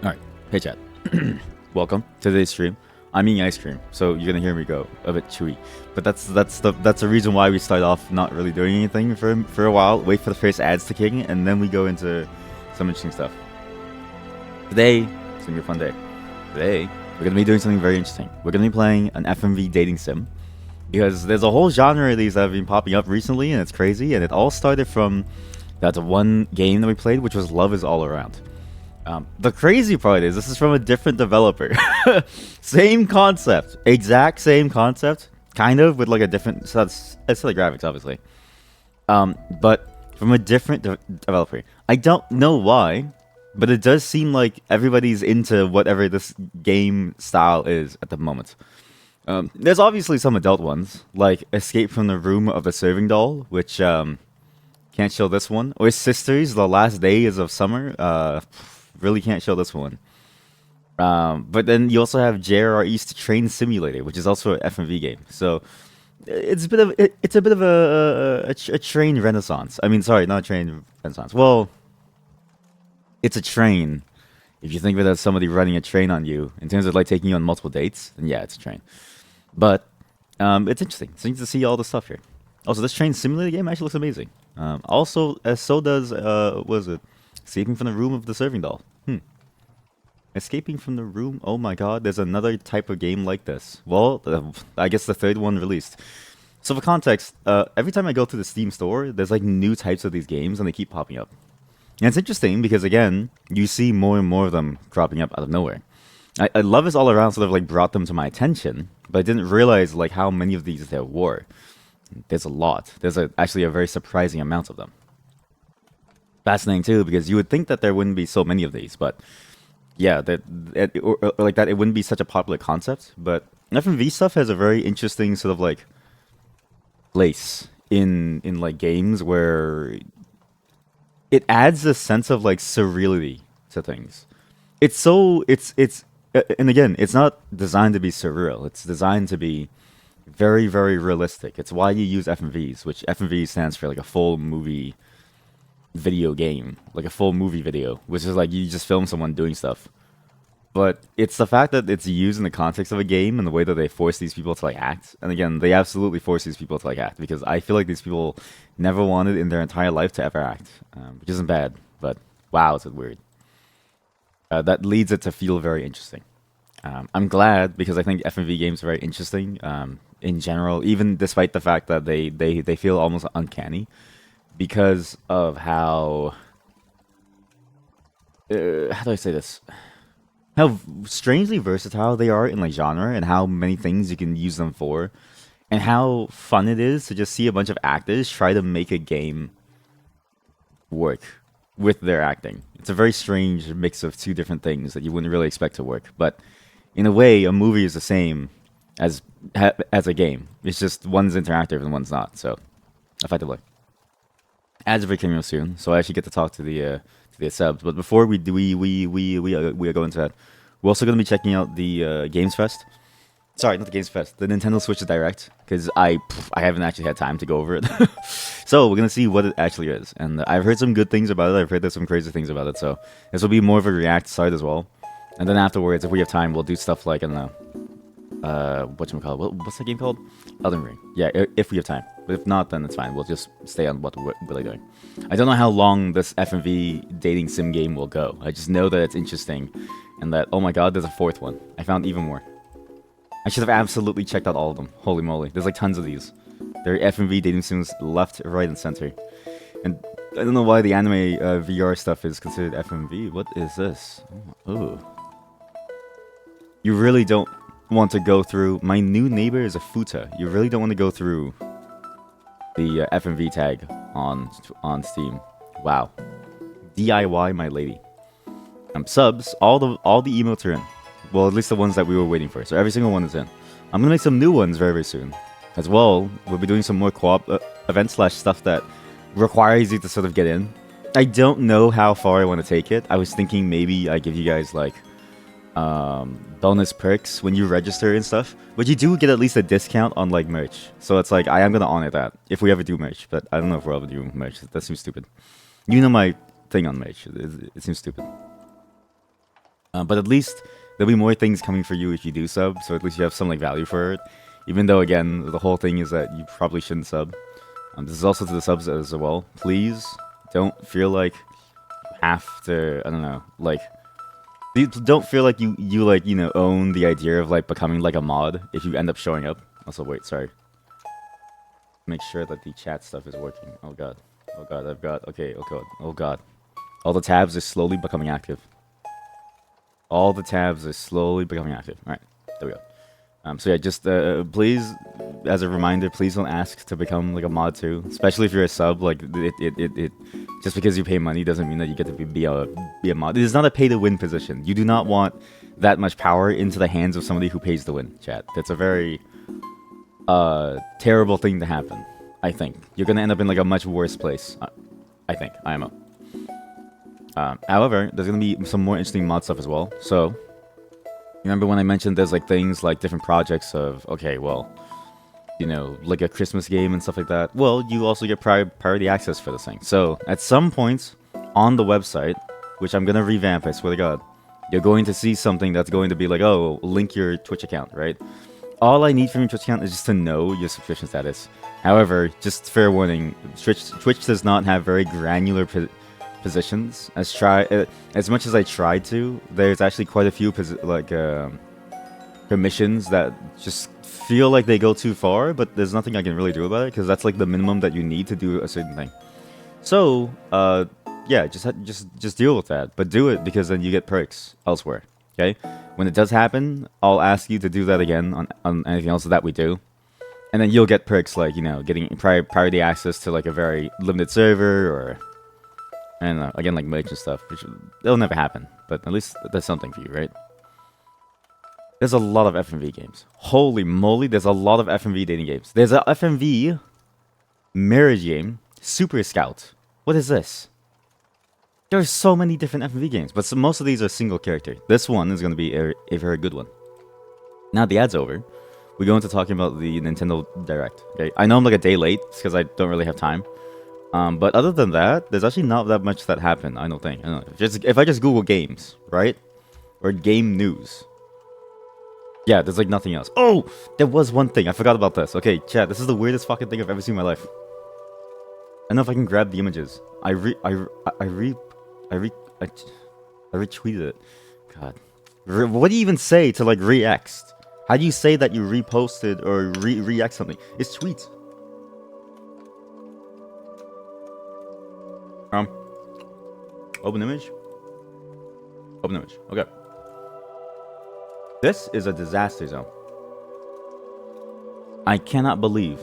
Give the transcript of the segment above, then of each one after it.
All right, hey chat. Welcome to today's stream. I'm eating ice cream, so you're gonna hear me go a bit chewy. But that's the reason why we start off not really doing anything for a while. Wait for the first ads to kick in, and then we go into some interesting stuff. Today it's gonna be a fun day. Today we're gonna be doing something very interesting. We're gonna be playing an FMV dating sim because there's a whole genre of these that have been popping up recently, and it's crazy. And it all started from that one game that we played, which was Love Is All Around. The crazy part is this is from a different developer. Same concept, exact same concept, kind of with like a different set of graphics, obviously. But from a different developer. I don't know why, but it does seem like everybody's into whatever this game style is at the moment. There's obviously some adult ones, like Escape from the Room of the Serving Doll, which can't show this one, or Sisters: The Last Days of Summer. Really can't show this one. But then you also have JRR East Train Simulator, which is also an FMV game. So it's a bit of a train renaissance. I mean, sorry, not a train renaissance. Well, it's a train. If you think of it as somebody running a train on you, in terms of like taking you on multiple dates, then yeah, it's a train. But it's interesting. It's interesting to see all the stuff here. Also, this train simulator game actually looks amazing. Also, so does what is it? Escaping from the Room of the Serving Doll. Escaping from the Room? Oh my god, there's another type of game like this. Well, I guess the third one released. So for context, every time I go to the Steam store, there's like new types of these games and they keep popping up. And it's interesting because again, you see more and more of them cropping up out of nowhere. I Love Is All Around sort of like brought them to my attention, but I didn't realize like how many of these there were. There's a lot. There's actually a very surprising amount of them. Fascinating too, because you would think that there wouldn't be so many of these, but yeah, or like that, it wouldn't be such a popular concept. But FMV stuff has a very interesting sort of like place in like games where it adds a sense of like surreality to things. And again, it's not designed to be surreal. It's designed to be very, very realistic. It's why you use FMVs, which FMV stands for like a full movie video game, like a full movie video, which is like you just film someone doing stuff. But it's the fact that it's used in the context of a game and the way that they force these people to like act. And again, they absolutely force these people to like act because I feel like these people never wanted in their entire life to ever act, which isn't bad, but wow, it's weird. That leads it to feel very interesting. I'm glad because I think FMV games are very interesting in general, even despite the fact that they feel almost uncanny because of how do I say this? How strangely versatile they are in like genre and how many things you can use them for, and how fun it is to just see a bunch of actors try to make a game work with their acting. It's a very strange mix of two different things that you wouldn't really expect to work, but in a way, a movie is the same as a game. It's just one's interactive and one's not. So, effectively. Ads are coming soon, so I actually get to talk to the subs. But before we do, we go into that, we're also going to be checking out the Games Fest. Sorry, not the Games Fest, the Nintendo Switch Direct, because I haven't actually had time to go over it. So we're gonna see what it actually is, and I've heard some good things about it. I've heard there's some crazy things about it. So this will be more of a React side as well, and then afterwards, if we have time, we'll do stuff like I don't know. Whatchamacallit? What's that game called? Elden Ring. Yeah, if we have time. But if not, then it's fine. We'll just stay on what we're really doing. I don't know how long this FMV dating sim game will go. I just know that it's interesting, and that, oh my god, there's a fourth one. I found even more. I should have absolutely checked out all of them. Holy moly. There's like tons of these. There are FMV dating sims left, right, and center. And I don't know why the anime VR stuff is considered FMV. What is this? Oh. You really don't want to go through. My new neighbor is a futa. You really don't want to go through the FMV tag on Steam. Wow. DIY my lady. Subs. All the emotes are in. Well, at least the ones that we were waiting for. So every single one is in. I'm gonna make some new ones very, very soon. As well, we'll be doing some more co-op event / stuff that requires you to sort of get in. I don't know how far I want to take it. I was thinking maybe I give you guys like bonus perks when you register and stuff, but you do get at least a discount on like merch. So it's like I am gonna honor that if we ever do merch, but I don't know if we'll ever do merch. That seems stupid. You know my thing on merch. It seems stupid. But at least there'll be more things coming for you if you do sub, so at least you have some like value for it. Even though, again, the whole thing is that you probably shouldn't sub. This is also to the subs as well. Please don't feel like you have to, I don't know, like, don't feel like you like, you know, own the idea of like becoming like a mod if you end up showing up. Also, wait, sorry. Make sure that the chat stuff is working. Oh god. Oh god, I've got, okay, oh god. All the tabs are slowly becoming active. All the tabs are slowly becoming active. Alright, there we go. So yeah, just please, as a reminder, please don't ask to become like a mod too. Especially if you're a sub. Like it just because you pay money doesn't mean that you get to be a mod. It is not a pay to win position. You do not want that much power into the hands of somebody who pays to win. Chat. That's a very terrible thing to happen. I think you're gonna end up in like a much worse place. I think IMO. However, there's gonna be some more interesting mod stuff as well. So. Remember when I mentioned there's like things like different projects of, okay, well, you know, like a Christmas game and stuff like that. Well, you also get priority access for this thing. So at some points on the website, which I'm going to revamp, I swear to God, you're going to see something that's going to be like, oh, link your Twitch account, right? All I need from your Twitch account is just to know your subscription status. However, just fair warning, Twitch does not have very granular positions. As much as I tried to, there's actually quite a few permissions that just feel like they go too far, but there's nothing I can really do about it because that's like the minimum that you need to do a certain thing. So yeah, just deal with that, but do it because then you get perks elsewhere. Okay, when it does happen, I'll ask you to do that again on anything else that we do, and then you'll get perks like, you know, getting priority access to like a very limited server, or and again, like merch and stuff, which it'll never happen, but at least that's something for you, right? There's a lot of FMV games. Holy moly, there's a lot of FMV dating games. There's a FMV marriage game, Super Scout. What is this? There's so many different FMV games, but most of these are single character. This one is going to be a very good one. Now the ad's over. We go into talking about the Nintendo Direct. Okay, I know I'm like a day late because I don't really have time. But other than that, there's actually not that much that happened. I don't think. I don't know. If I just Google games, right, or game news, yeah, there's like nothing else. Oh, there was one thing I forgot about this. Okay, chat. This is the weirdest fucking thing I've ever seen in my life. I don't know if I can grab the images. I retweeted it. God, what do you even say to like re-X'd? How do you say that you reposted or re-X something? It's tweets. Open image. Open image. Okay. This is a disaster zone. I cannot believe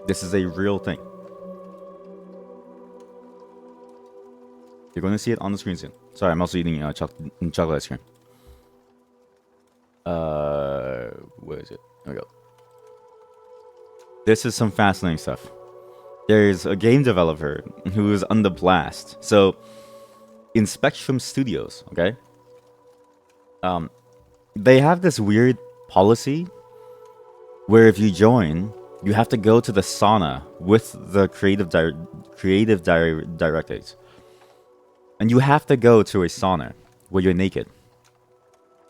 this is a real thing. You're going to see it on the screen soon. Sorry, I'm also eating chocolate ice cream. Where is it? There we go. This is some fascinating stuff. There's a game developer who is under blast. So, in Spectrum Studios, okay? They have this weird policy where if you join, you have to go to the sauna with the creative directors. And you have to go to a sauna where you're naked.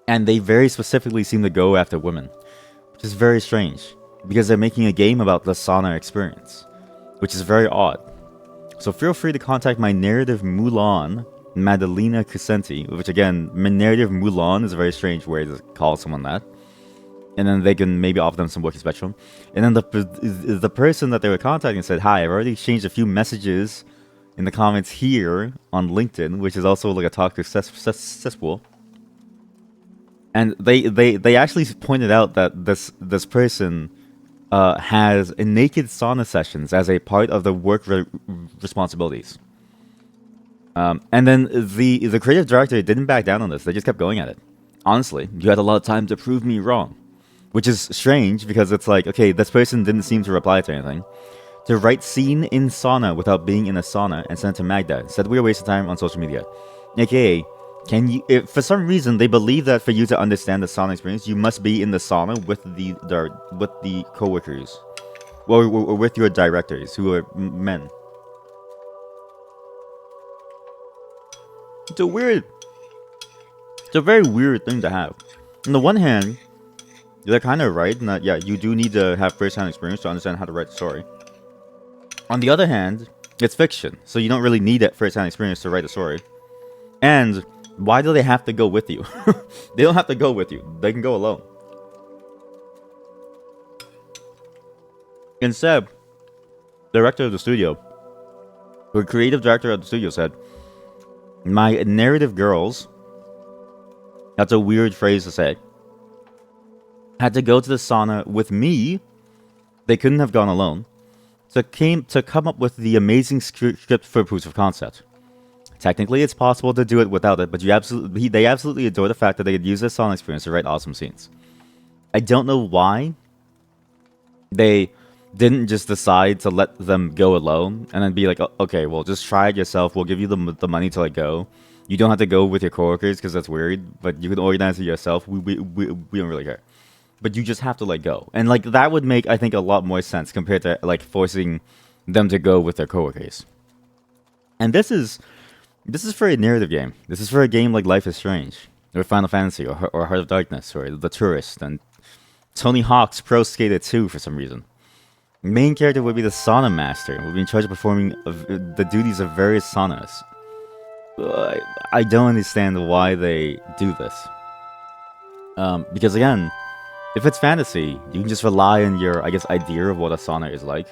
And they very specifically seem to go after women, which is very strange because they're making a game about the sauna experience, which is very odd. So feel free to contact my narrative Mulan, Madalena Crescenti, which again, narrative Mulan is a very strange way to call someone that. And then they can maybe offer them some work in Spectrum. And then the person that they were contacting said, hi, I've already exchanged a few messages in the comments here on LinkedIn, which is also like a talk to cesspool. And they actually pointed out that this person has a naked sauna sessions as a part of the work responsibilities. And then the creative director didn't back down on this. They just kept going at it. Honestly, you had a lot of time to prove me wrong. Which is strange because it's like, okay, this person didn't seem to reply to anything. To write scene in sauna without being in a sauna and send it to Magda. Said we were wasting time on social media. AKA, can you, if for some reason they believe that for you to understand the sauna experience, you must be in the sauna with the co-workers. Or with your directors, who are men. It's a weird It's a very weird thing to have. On the one hand, they're kind of right in that, yeah, you do need to have first-hand experience to understand how to write a story. On the other hand, it's fiction, so you don't really need that first-hand experience to write a story. And why do they have to go with you? They don't have to go with you. They can go alone. Instead, the director of the studio, or creative director of the studio said, my narrative girls, that's a weird phrase to say, had to go to the sauna with me. They couldn't have gone alone. So came to come up with the amazing script for Proofs of Concept. Technically, it's possible to do it without it, but they absolutely adore the fact that they could use this sauna experience to write awesome scenes. I don't know why they didn't just decide to let them go alone and then be like, okay, well, just try it yourself. We'll give you the money to go. You don't have to go with your coworkers because that's weird, but you can organize it yourself. We don't really care. But you just have to go. And that would make, I think, a lot more sense compared to forcing them to go with their coworkers. And this is for a narrative game. This is for a game like Life is Strange, or Final Fantasy, or Heart of Darkness, or The Tourist, and Tony Hawk's Pro Skater 2 for some reason. The main character would be the sauna master, and would be in charge of performing the duties of various saunas. I don't understand why they do this. Because again, if it's fantasy, you can just rely on your, idea of what a sauna is like.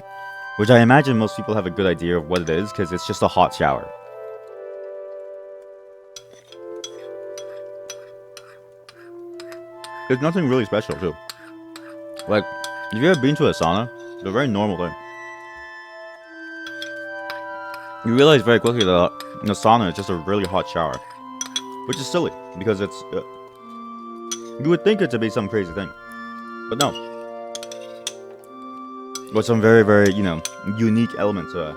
Which I imagine most people have a good idea of what it is, because it's just a hot shower. There's nothing really special, too. If you ever been to a sauna, it's a very normal thing. You realize very quickly that the sauna is just a really hot shower. Which is silly, because it's... you would think it to be some crazy thing. But no. With some very, very, unique elements of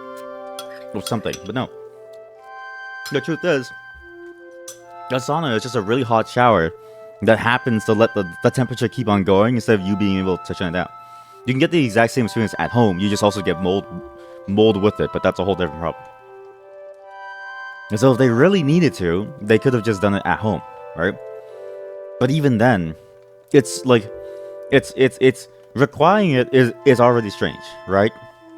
something. But no. The truth is, the sauna is just a really hot shower that happens to let the temperature keep on going instead of you being able to turn it down. You can get the exact same experience at home. You just also get mold with it, but that's a whole different problem. And so if they really needed to, they could have just done it at home, right? But even then, it's requiring it is already strange, right?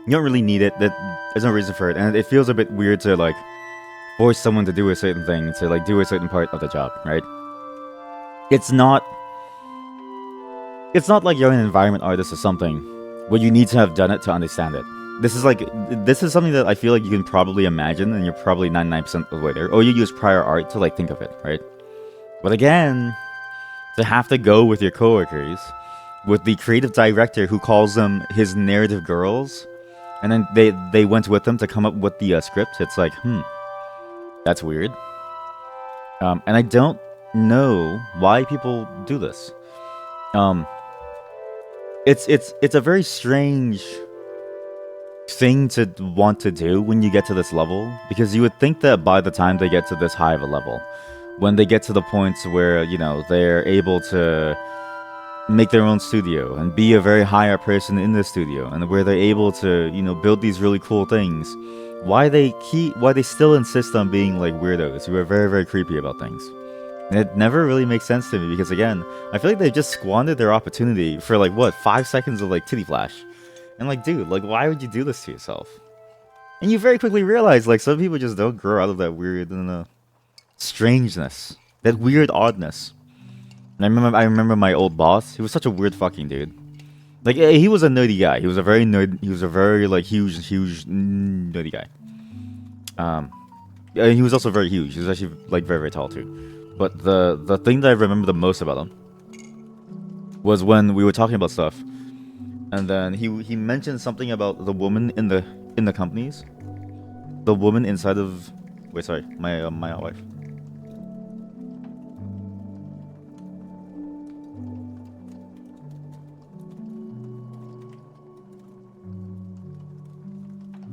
You don't really need it. There's no reason for it, and it feels a bit weird to force someone to do a certain thing, to do a certain part of the job, right? It's not like you're an environment artist or something where you need to have done it to understand it. This is something that I feel like you can probably imagine, and you're probably 99% of the way there, or you use prior art to think of it, right? But again, to have to go with your coworkers, with the creative director who calls them his narrative girls, and then they went with them to come up with the script. It's that's weird. And I don't know why people do this. It's a very strange thing to want to do when you get to this level, because you would think that by the time they get to this high of a level, when they get to the points where they're able to make their own studio and be a very high up person in the studio, and where they're able to build these really cool things, why they still insist on being weirdos who are very, very creepy about things. And it never really makes sense to me, because again, I feel like they've just squandered their opportunity for 5 seconds of titty flash. And dude, why would you do this to yourself? And you very quickly realize some people just don't grow out of that weird strangeness, that weird oddness. And I remember my old boss. He was such a weird fucking dude. He was a nerdy guy. He was a very huge nerdy guy. He was also very huge. He was actually very, very tall too. But the thing that I remember the most about him was when we were talking about stuff, and then he mentioned something about the woman in the companies, the woman inside of my wife.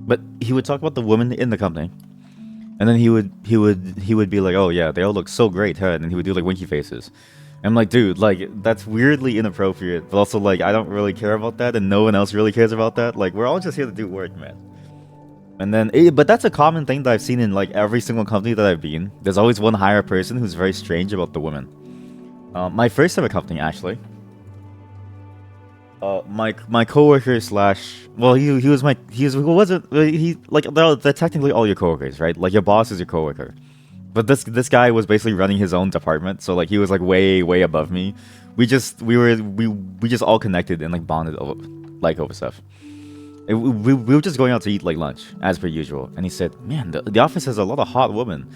But he would talk about the woman in the company, and then he would be like, "Oh yeah, they all look so great, huh?" And he would do winky faces. And I'm like, dude, that's weirdly inappropriate, but also I don't really care about that, and no one else really cares about that. We're all just here to do work, man. And then, but that's a common thing that I've seen in like every single company that I've been. There's always one higher person who's very strange about the women. My first ever company, actually. My coworker slash, well, he wasn't he like they're technically all your coworkers, right? Like your boss is your coworker, but this guy was basically running his own department, so like he was like way above me. We just all connected and like bonded over stuff. We were just going out to eat like lunch as per usual, and he said, "Man, the office has a lot of hot women."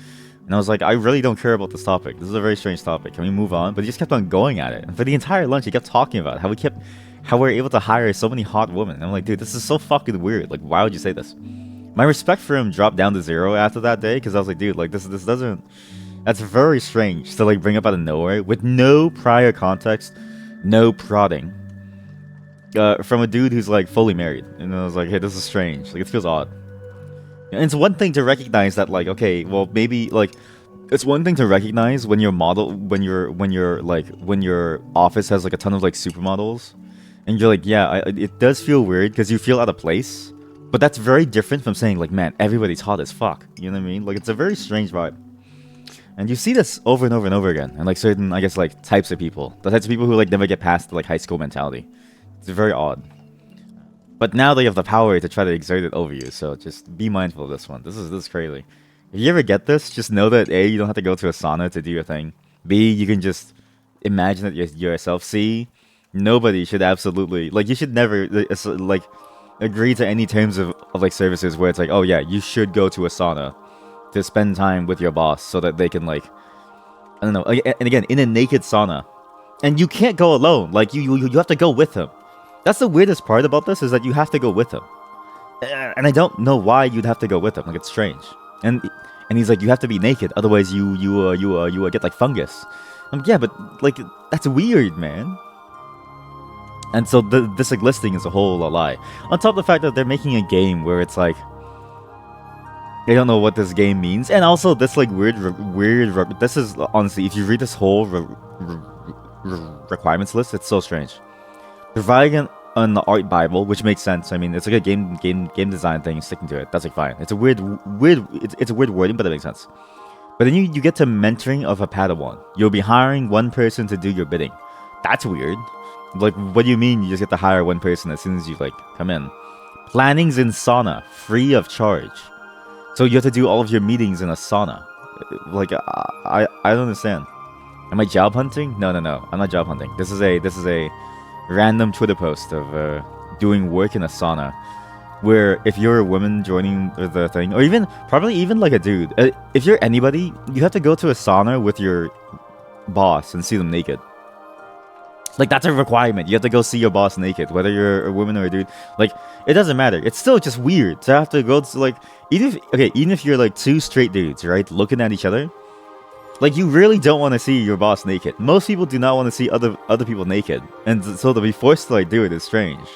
And I was like, I really don't care about this topic. This is a very strange topic. Can we move on? But he just kept on going at it. And for the entire lunch, he kept talking about how we're able to hire so many hot women. And I'm like, dude, this is so fucking weird. Like, why would you say this? My respect for him dropped down to 0 after that day, because I was like, dude, like this doesn't. That's very strange to like bring up out of nowhere with no prior context, no prodding. From a dude who's like fully married. And I was like, hey, this is strange. Like, it feels odd. And it's one thing to recognize that, like, okay, well, maybe like it's one thing to recognize when your office has like a ton of like supermodels, and you're like, yeah, it does feel weird because you feel out of place. But that's very different from saying like, man, everybody's hot as fuck. You know what I mean? Like, it's a very strange vibe. And you see this over and over and over again, and like certain, I guess, like types of people, the types of people who like never get past the like high school mentality. It's very odd. But now they have the power to try to exert it over you, so just be mindful of this one. This is crazy. If you ever get this, just know that A, you don't have to go to a sauna to do your thing. B, you can just imagine it yourself. C, nobody should absolutely like, you should never like agree to any terms of like services where it's like, oh yeah, you should go to a sauna to spend time with your boss so that they can like, I don't know. And again, in a naked sauna, and you can't go alone. Like you have to go with him. That's the weirdest part about this, is that you have to go with him. And I don't know why you'd have to go with him. Like, it's strange. And he's like, you have to be naked, otherwise you get like fungus. I'm like, yeah, but like that's weird, man. And so this like listing is a whole lie. On top of the fact that they're making a game where it's like, they don't know what this game means, and also this like weird. This is honestly, if you read this whole requirements list, it's so strange. Providing an art bible, which makes sense. I mean, it's like a game design thing, sticking to it. That's like fine. It's a weird it's a weird wording, but it makes sense. But then you get to mentoring of a Padawan. You'll be hiring one person to do your bidding. That's weird. Like, what do you mean you just get to hire one person as soon as you like come in? Planning's in sauna, free of charge. So you have to do all of your meetings in a sauna. Like, I don't understand. Am I job hunting? No. I'm not job hunting. This is a random Twitter post of doing work in a sauna, where if you're a woman joining the thing, or probably even like a dude, if you're anybody, you have to go to a sauna with your boss and see them naked. Like, that's a requirement. You have to go see your boss naked, whether you're a woman or a dude. Like, it doesn't matter. It's still just weird to have to go to, like, even if you're like two straight dudes, right, looking at each other, like, you really don't want to see your boss naked. Most people do not want to see other people naked, and so to be forced to like do it is strange.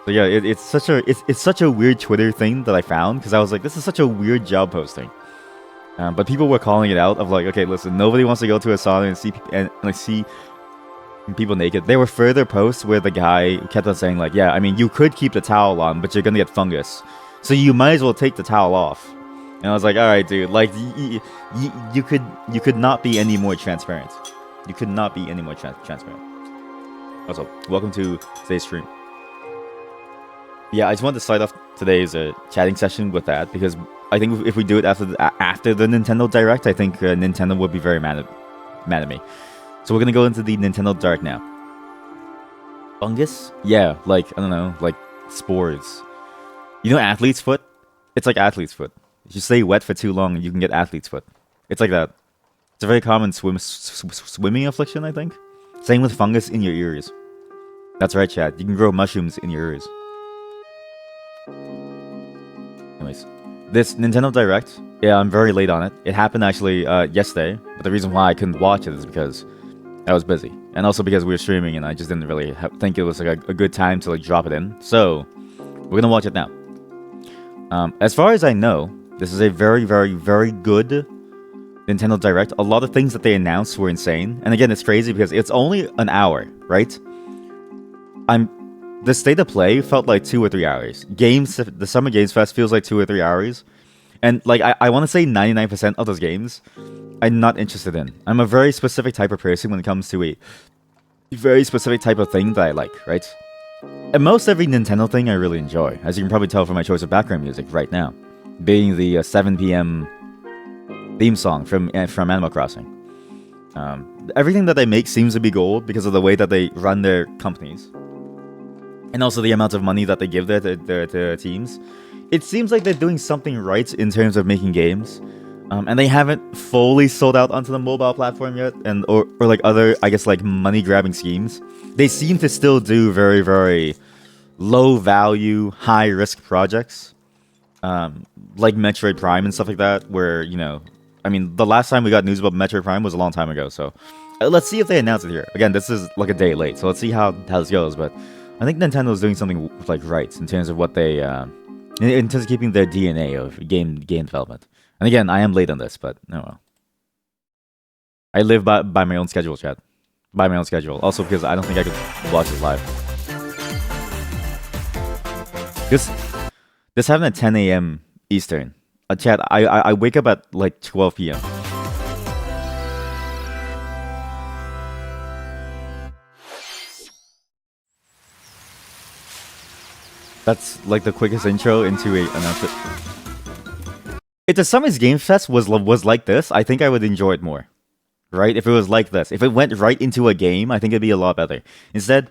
So yeah, it's such a weird Twitter thing that I found, because I was like, this is such a weird job posting. But people were calling it out of like, okay, listen, nobody wants to go to a sauna and see people naked. There were further posts where the guy kept on saying like, yeah, I mean, you could keep the towel on, but you're gonna get fungus, so you might as well take the towel off. And I was like, all right, dude, like, you could not be any more transparent. You could not be any more transparent. Also, welcome to today's stream. Yeah, I just wanted to start off today's chatting session with that, because I think if we do it after the Nintendo Direct, I think Nintendo would be very mad at me. So we're gonna go into the Nintendo Direct now. Fungus? Yeah, like, I don't know, like spores. You know athlete's foot? It's like athlete's foot. If you stay wet for too long, you can get athlete's foot. It's like that. It's a very common swimming affliction, I think. Same with fungus in your ears. That's right, Chad. You can grow mushrooms in your ears. Anyways, this Nintendo Direct, yeah, I'm very late on it. It happened actually yesterday, but the reason why I couldn't watch it is because I was busy, and also because we were streaming, and I just didn't really think it was like a good time to like drop it in. So we're gonna watch it now. As far as I know, this is a very, very, very good Nintendo Direct. A lot of things that they announced were insane. And again, it's crazy because it's only an hour, right? I'm the state of play felt like 2 or 3 hours. The Summer Games Fest feels like 2 or 3 hours, and like I want to say 99% of those games, I'm not interested in. I'm a very specific type of person when it comes to a very specific type of thing that I like, right? And most every Nintendo thing I really enjoy, as you can probably tell from my choice of background music right now, being the 7 p.m. theme song from Animal Crossing. Everything that they make seems to be gold because of the way that they run their companies, and also the amount of money that they give their teams. It seems like they're doing something right in terms of making games, and they haven't fully sold out onto the mobile platform yet, and or like other, I guess, like money grabbing schemes. They seem to still do very, very low value, high risk projects, like Metroid Prime and stuff like that, where, you know, I mean, the last time we got news about Metroid Prime was a long time ago, so let's see if they announce it here. Again, this is like a day late, so let's see how this goes, but I think Nintendo's doing something like right in terms of what they, in terms of keeping their DNA of game development. And again, I am late on this, but oh well. I live by my own schedule, chat. By my own schedule. Also because I don't think I could watch this live. This happened at 10 a.m. Eastern. Chat, I wake up at like 12 p.m. That's like the quickest intro into a announcement. If the Summer's Game Fest was like this, I think I would enjoy it more. Right? If it was like this. If it went right into a game, I think it'd be a lot better. Instead,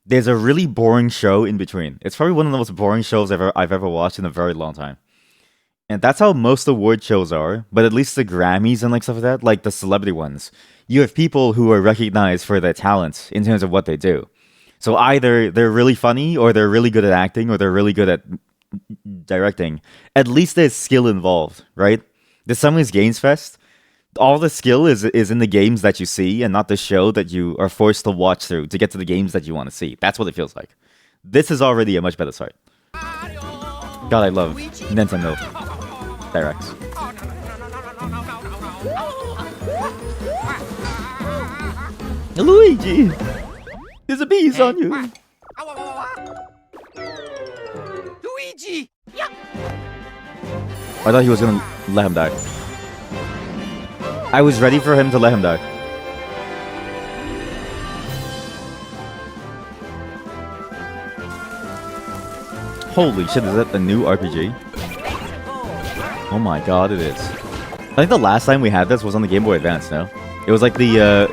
there's a really boring show in between. It's probably one of the most boring shows I've ever watched in a very long time. And that's how most award shows are, but at least the Grammys and like stuff like that, like the celebrity ones, you have people who are recognized for their talents in terms of what they do. So either they're really funny, or they're really good at acting, or they're really good at directing. At least there's skill involved, right? The Summer's Games Fest, all the skill is in the games that you see, and not the show that you are forced to watch through to get to the games that you want to see. That's what it feels like. This is already a much better start. God, I love Nintendo Directs. Luigi! There's a bees on you! Luigi! I thought he was gonna let him die. I was ready for him to let him die. Holy shit, is that the new RPG? Oh my god, it is. I think the last time we had this was on the Game Boy Advance, no? It was like the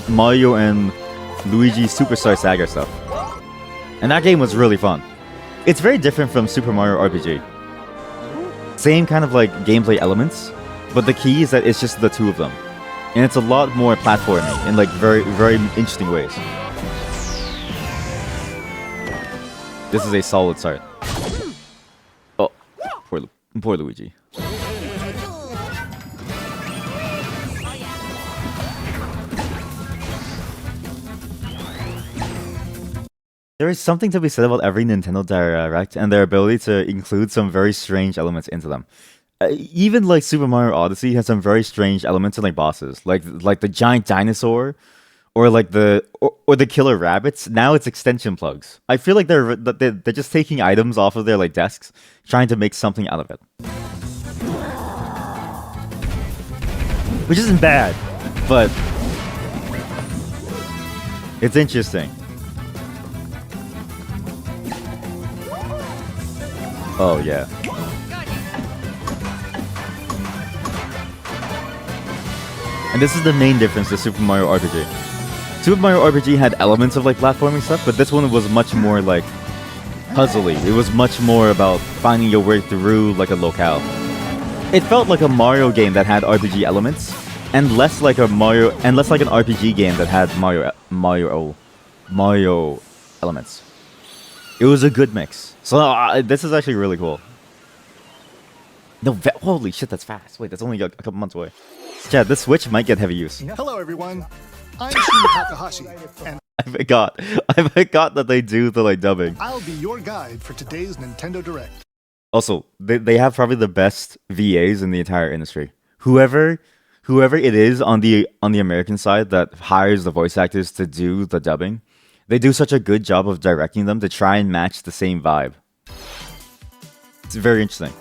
Mario and Luigi Superstar Saga stuff. And that game was really fun. It's very different from Super Mario RPG. Same kind of like gameplay elements, but the key is that it's just the two of them. And it's a lot more platforming in like very, very interesting ways. This is a solid start. Oh, poor Luigi. There is something to be said about every Nintendo Direct and their ability to include some very strange elements into them. Even like Super Mario Odyssey has some very strange elements in like bosses, like the giant dinosaur, or like the killer rabbits. Now it's extension plugs. I feel like they're just taking items off of their like desks, trying to make something out of it, which isn't bad, but it's interesting. Oh yeah. And this is the main difference to Super Mario RPG. Super Mario RPG had elements of like platforming stuff, but this one was much more like puzzly. It was much more about finding your way through like a locale. It felt like a Mario game that had RPG elements, and less like an RPG game that had Mario elements. It was a good mix. So this is actually really cool. No, holy shit, that's fast. Wait, that's only a couple months away. Chad, this Switch might get heavy use. Hello, everyone. I'm Shin Takahashi, and I forgot that they do the like dubbing. I'll be your guide for today's Nintendo Direct. Also, they have probably the best VAs in the entire industry. Whoever it is on the American side that hires the voice actors to do the dubbing, They do such a good job of directing them to try and match the same vibe. It's very interesting.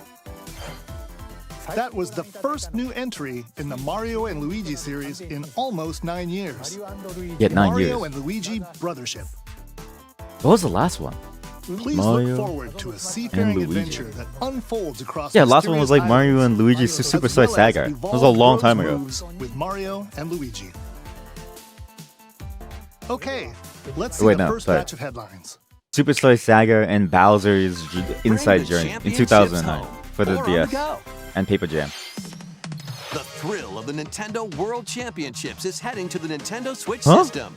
That was the first new entry in the Mario and Luigi series in almost 9 years. Yet 9 Mario years. and Luigi Brothership. What was the last one? Please Mario look forward to a seafaring and Luigi. adventure that unfolds across Yeah, last one was like mysterious Mario and islands, Luigi's as Superstar well as Saga. That was a evolved long time world's ago. moves with Mario and Luigi. Okay, let's see Wait, the no, first sorry. batch of headlines. Superstar Saga and Bowser's Inside the Journey in championships 2009 home. for the 4 on DS go. and Paper Jam. The thrill of the Nintendo World Championships is heading to the Nintendo Switch Huh? system.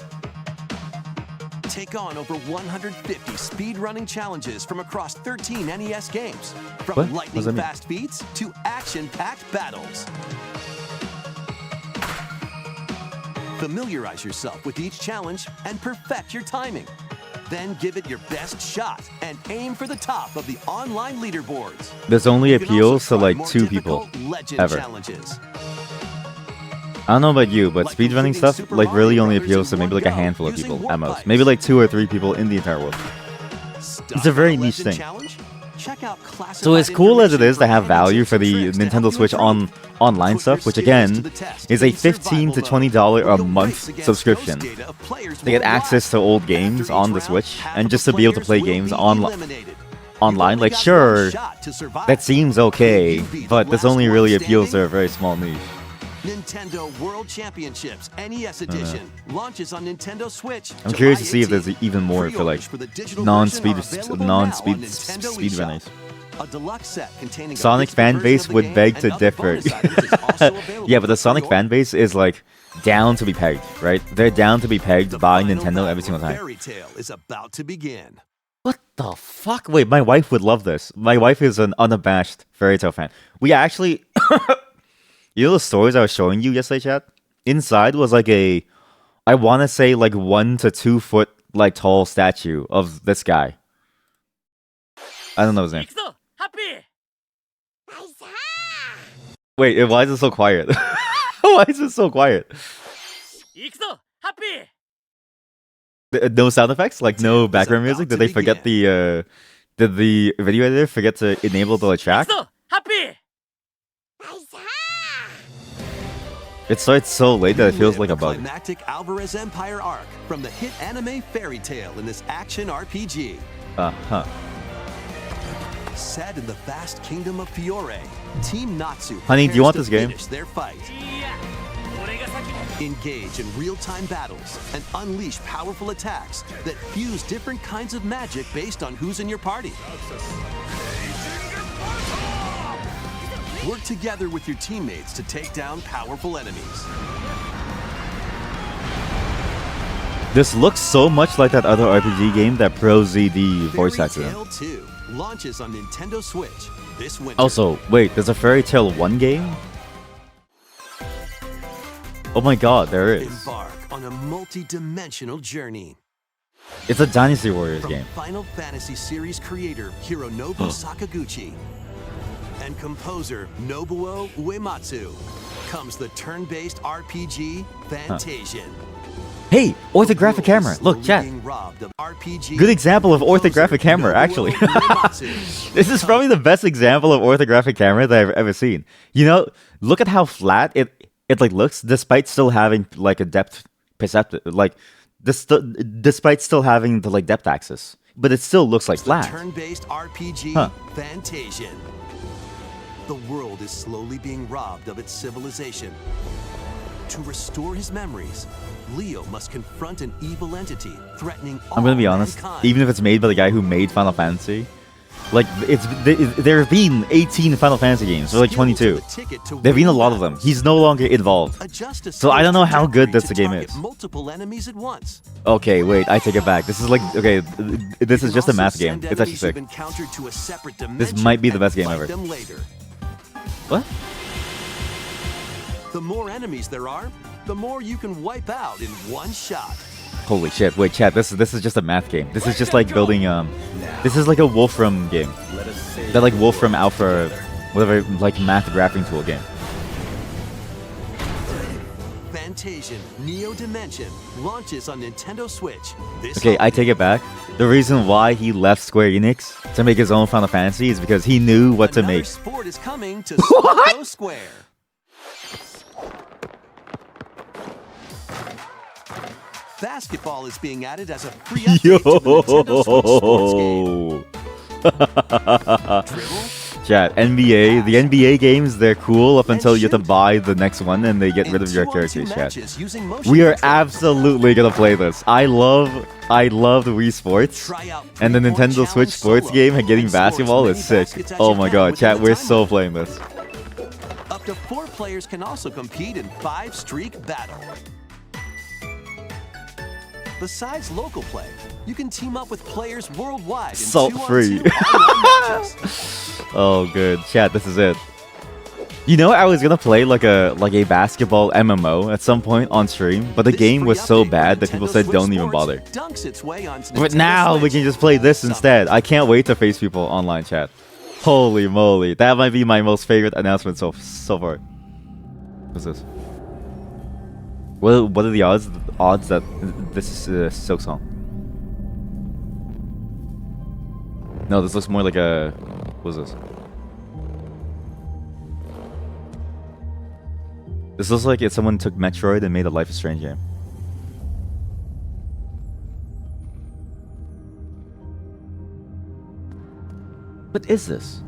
Take on over 150 speedrunning challenges from across 13 NES games. From What? What does lightning that mean? fast beats to action-packed battles. Familiarize yourself with each challenge and perfect your timing. Then give it your best shot and aim for the top of the online leaderboards. This only You can also appeals to try like more 2 people difficult legend ever. challenges. I don't know about you, but Like speedrunning completing stuff Super like really Mario only Brothers appeals to in maybe one like a go, handful of using people warp at most. pipes. Maybe like 2 or 3 people in the entire world. Stuck It's a very on niche Legend thing. Challenge? Check out So as classified cool as it information is to from have gadgets value and for the tricks to help Nintendo you Switch improve. online Put stuff, your which skills again to the test is a in $15 survival to mode, $20 where a you'll month race against subscription ghost data of players to get worldwide. access to old After games each on the round, Switch half and of just the to be able to players play will games be online. eliminated. Online, You've like only got sure, one shot to survive. that seems Will okay, you be the but this last only one really appeals to standing? a very small niche. Nintendo World Championships NES Edition launches on Nintendo Switch. I'm curious to July see if there's 18th. even more for like Pre-orders the digital non-speed version are available now on Nintendo speedrunners. eShop. A deluxe set containing a Sonic physical fan version base of the would game beg and to other differ. bonus items is also available Yeah, but the for Sonic pre-order. fan base is like down to be pegged, right? They're down to be pegged The by final Nintendo every battle single of time. Fairy Tail is about to begin. What the fuck? Wait, my wife would love this. My wife is an unabashed Fairy Tail fan. We actually, you know the stories I was showing you yesterday, chat? Inside was like a, I want to say like 1 to 2 foot like tall statue of this guy. I don't know his name. Wait, why is it so quiet? Why is it so quiet? No sound effects? Like no background music? Did they forget the did the video editor forget to enable the track? It starts so late that it feels like a The bug. climactic Alvarez Empire arc from the hit anime Fairy Tail in this action RPG. Uh-huh. Set in the vast kingdom of Fiore, Team Natsu Honey, do you prepares want to this game? finish their fight. Engage in real-time battles and unleash powerful attacks that fuse different kinds of magic based on who's in your party. Work together with your teammates to take down powerful enemies. This looks so much like that other RPG game that Pro ZD voice Fairy acted in. Tail 2 launches on Nintendo Switch this winter. Also, wait, there's a Fairy Tail 1 game? Oh my god, there is. Embark on a multi-dimensional journey. It's a Dynasty Warriors From game. Final Fantasy series creator Hironobu Sakaguchi and composer Nobuo Uematsu comes the turn-based RPG Fantasian. Hey, orthographic camera. Look, chat. Good example of orthographic camera, actually. This is probably the best example of orthographic camera that I've ever seen. You know, look at how flat it like looks, despite still having like a depth perceptive, like despite still having the like depth axis, but it still looks like flat. Turn-based RPG Fantasian. The world is slowly being robbed of its civilization. To restore his memories, Leo must confront an evil entity threatening all I'm gonna be honest, mankind. even if it's made by the guy who made Final Fantasy, like there have been 18 Final Fantasy games, or like 22. There've been a lot of them. He's no longer involved. So I don't know how good this game is. Multiple enemies at once. Okay, wait, I take it back. This is like, okay, this is just a math game. It's actually sick. This might be the best game ever. What? The more enemies there are, the more you can wipe out in one shot. Holy shit! Wait, chat. This is just a math game. This is just like building This is like a Wolfram game. That like Wolfram Alpha, whatever, like math graphing tool game. Fantasian Neo Dimension launches on Nintendo Switch. This Okay, I holiday. take it back. The reason why he left Square Enix to make his own Final Fantasy is because he knew what to Another make. sport is coming to Sparko Square. Basketball is being added as a free update to the Nintendo Switch sports game. Dribble, Chat, NBA, the NBA games, they're cool up until you have to buy the next one and they get rid of your and 2-on-2 characters, chat. matches using motion We are control. absolutely gonna play this. I love the Wii Sports. Try out And the three-point Nintendo challenge Switch sports solo game and getting and score as basketball many is sick. baskets as Oh you my can god, within chat, the we're time so limit. playing this. Up to 4 players can also compete in 5-streak battle. Besides local play, you can team up with players worldwide in Salt-free. 2-on-2 online matches. Oh good. Chat, this is it. You know, I was gonna play like a basketball MMO at some point on stream, but the This game free was so update for bad that people Nintendo said Switch don't even Sports bother. dunks its way onto But Nintendo now we Switch. can just play this Summer. instead. I can't wait to face people online, chat. Holy moly, that might be my most favorite announcement so far. What's this? What are the odds that this is Silk Song? No, this looks more like a. What's this? This looks like if someone took Metroid and made a Life is Strange game. What is this?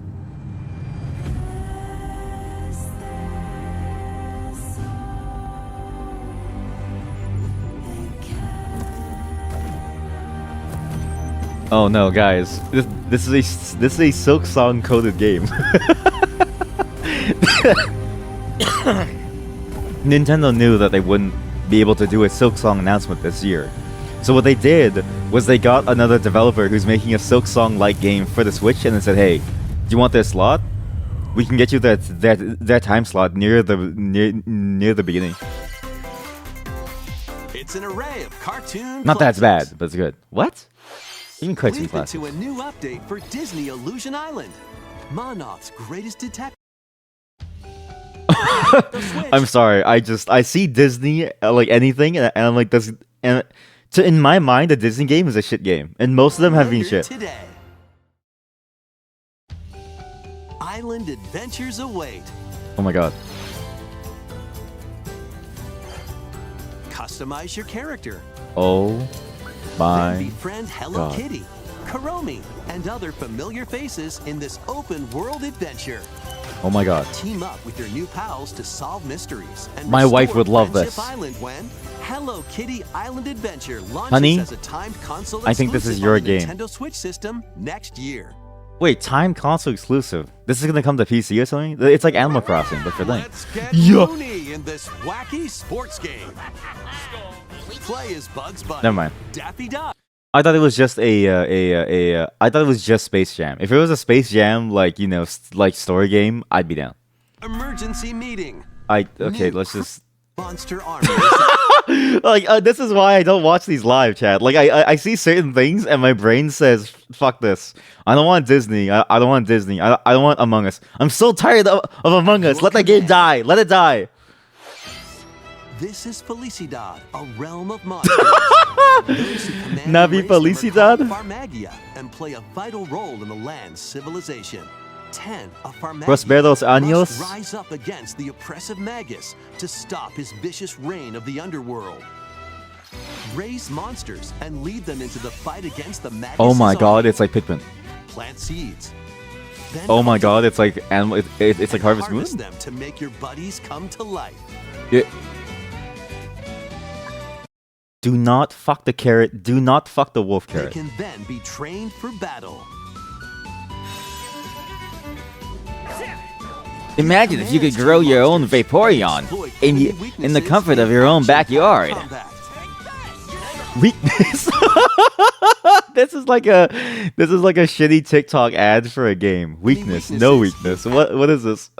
Oh no, guys! This is a Silk Song coded game. Nintendo knew that they wouldn't be able to do a Silk Song announcement this year. So what they did was they got another developer who's making a Silk Song-like game for the Switch and they said, hey, do you want their slot? We can get you that time slot near the beginning. It's an array of cartoon Not that classics. bad, but it's good. What? Even cartoon Leap classics. into a new update for Disney Illusion Island. Monoth's greatest detective. I'm sorry. I see Disney like anything, and I'm like this. And in my mind, a Disney game is a shit game, and most of them have been shit. Today. Island adventures await. Oh my god. Customize your character. Oh Then my. befriend Hello God. Kitty, Kuromi, and other familiar faces in this open world adventure. Oh my god. Team up with your new pals to solve mysteries. And My wife restore would love Friendship this. Island when Hello Kitty Island Adventure launches Honey, as a timed console I think this is exclusive your on the game. Nintendo Switch system next year. Wait, time console exclusive. This is gonna come to PC or something? It's like Animal Crossing, but for them. Let's get Yeah. loony in this wacky sports game. Play as Bugs Bunny, Never mind. Daffy Duck, I thought it was just I thought it was just Space Jam. If it was a Space Jam like like story game, I'd be down. Emergency Meeting, Okay, New let's just Monster Army. like this is why I don't watch these live, chat. Like I see certain things and my brain says fuck this. I don't want Disney. I don't want Disney. I don't want Among Us. I'm so tired of Among Us. Let that game die. Let it die. This is Felicidad, a realm of monsters. Those who command Navi and raise them are Felicidad? called Farmagia and play a vital role in the land's civilization. 10 of Farmagia Prosperos must años. rise up against the oppressive Magus to stop his vicious reign of the underworld. Raise monsters and lead them into the fight against the Magus. Oh my god, it's like Pikmin. Plant seeds. Then Oh my cultivate god, it's like animal. It's like and Harvest Moon. harvest them to make your buddies come to life. Yeah. Do not fuck the carrot. Do not fuck the wolf They carrot. can then be trained for battle. Imagine if you could grow your own Vaporeon in the comfort of your own backyard. Weakness. This is like a shitty TikTok ad for a game. Weakness, no weakness. What is this?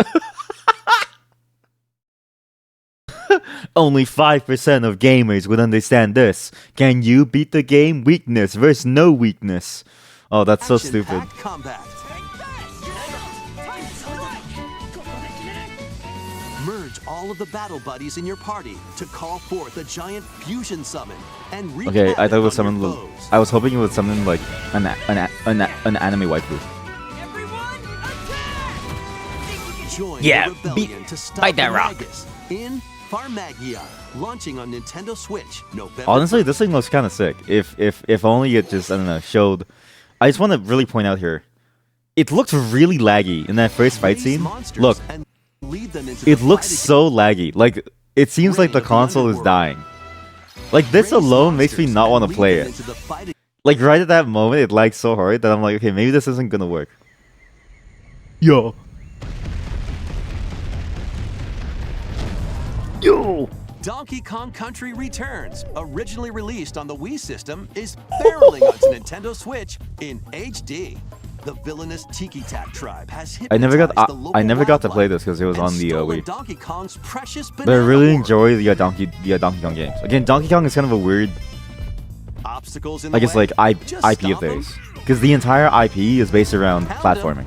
Only 5% of gamers would understand this. Can you beat the game? Weakness versus no weakness. Oh, that's so stupid. Action-packed combat. Merge all of the battle buddies in your party to call forth a giant fusion summon and wreak Okay, I havoc thought it was on something. your foes. I was hoping it was something like an anime waifu. Everyone, attack! Join Yeah, the rebellion to stop bite that the rock. Magus in Farmagia, launching on Nintendo Switch November. Honestly, this thing looks kind of sick. If only it just, I don't know, showed. I just want to really point out here, it looks really laggy in that first fight Raise scene. monsters Look, and lead them into it the looks fight so laggy. Like it seems like the Reign of the console is Underworld. dying. Like this Raise alone makes me monsters not and want to lead play them it. into the fight Like right at that moment, it lagged so hard that I'm like, okay, maybe this isn't gonna work. Yo. Yo. Donkey Kong Country Returns, originally released on the Wii system, is barreling onto Nintendo Switch in HD. The villainous Tiki Tak tribe has I never got hypnotized the local I never got to play wildlife this because it was and on the stolen Wii. Donkey Kong's precious But I banana really ore. enjoy the Donkey Kong games. Again, Donkey Kong is kind of a weird, Obstacles in I the guess way? like Just IP of stomp 'em. theirs, because the entire IP is based around Pound 'em. platforming.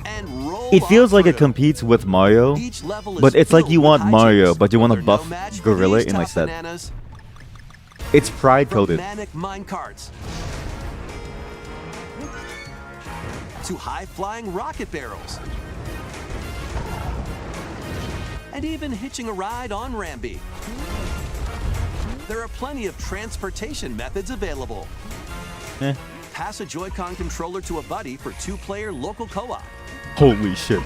And roll It feels on like it through. competes with Mario, Each level is but it's like filled you with want Mario, hijinks. but you want to They're no buff match for Gorilla these in tough instead. bananas. It's pride From coded. manic minecarts to high-flying rocket barrels, and even hitching a ride on Rambi. There are plenty of transportation methods available. Eh. Pass a Joy-Con controller to a buddy for two-player local co-op. Holy shit.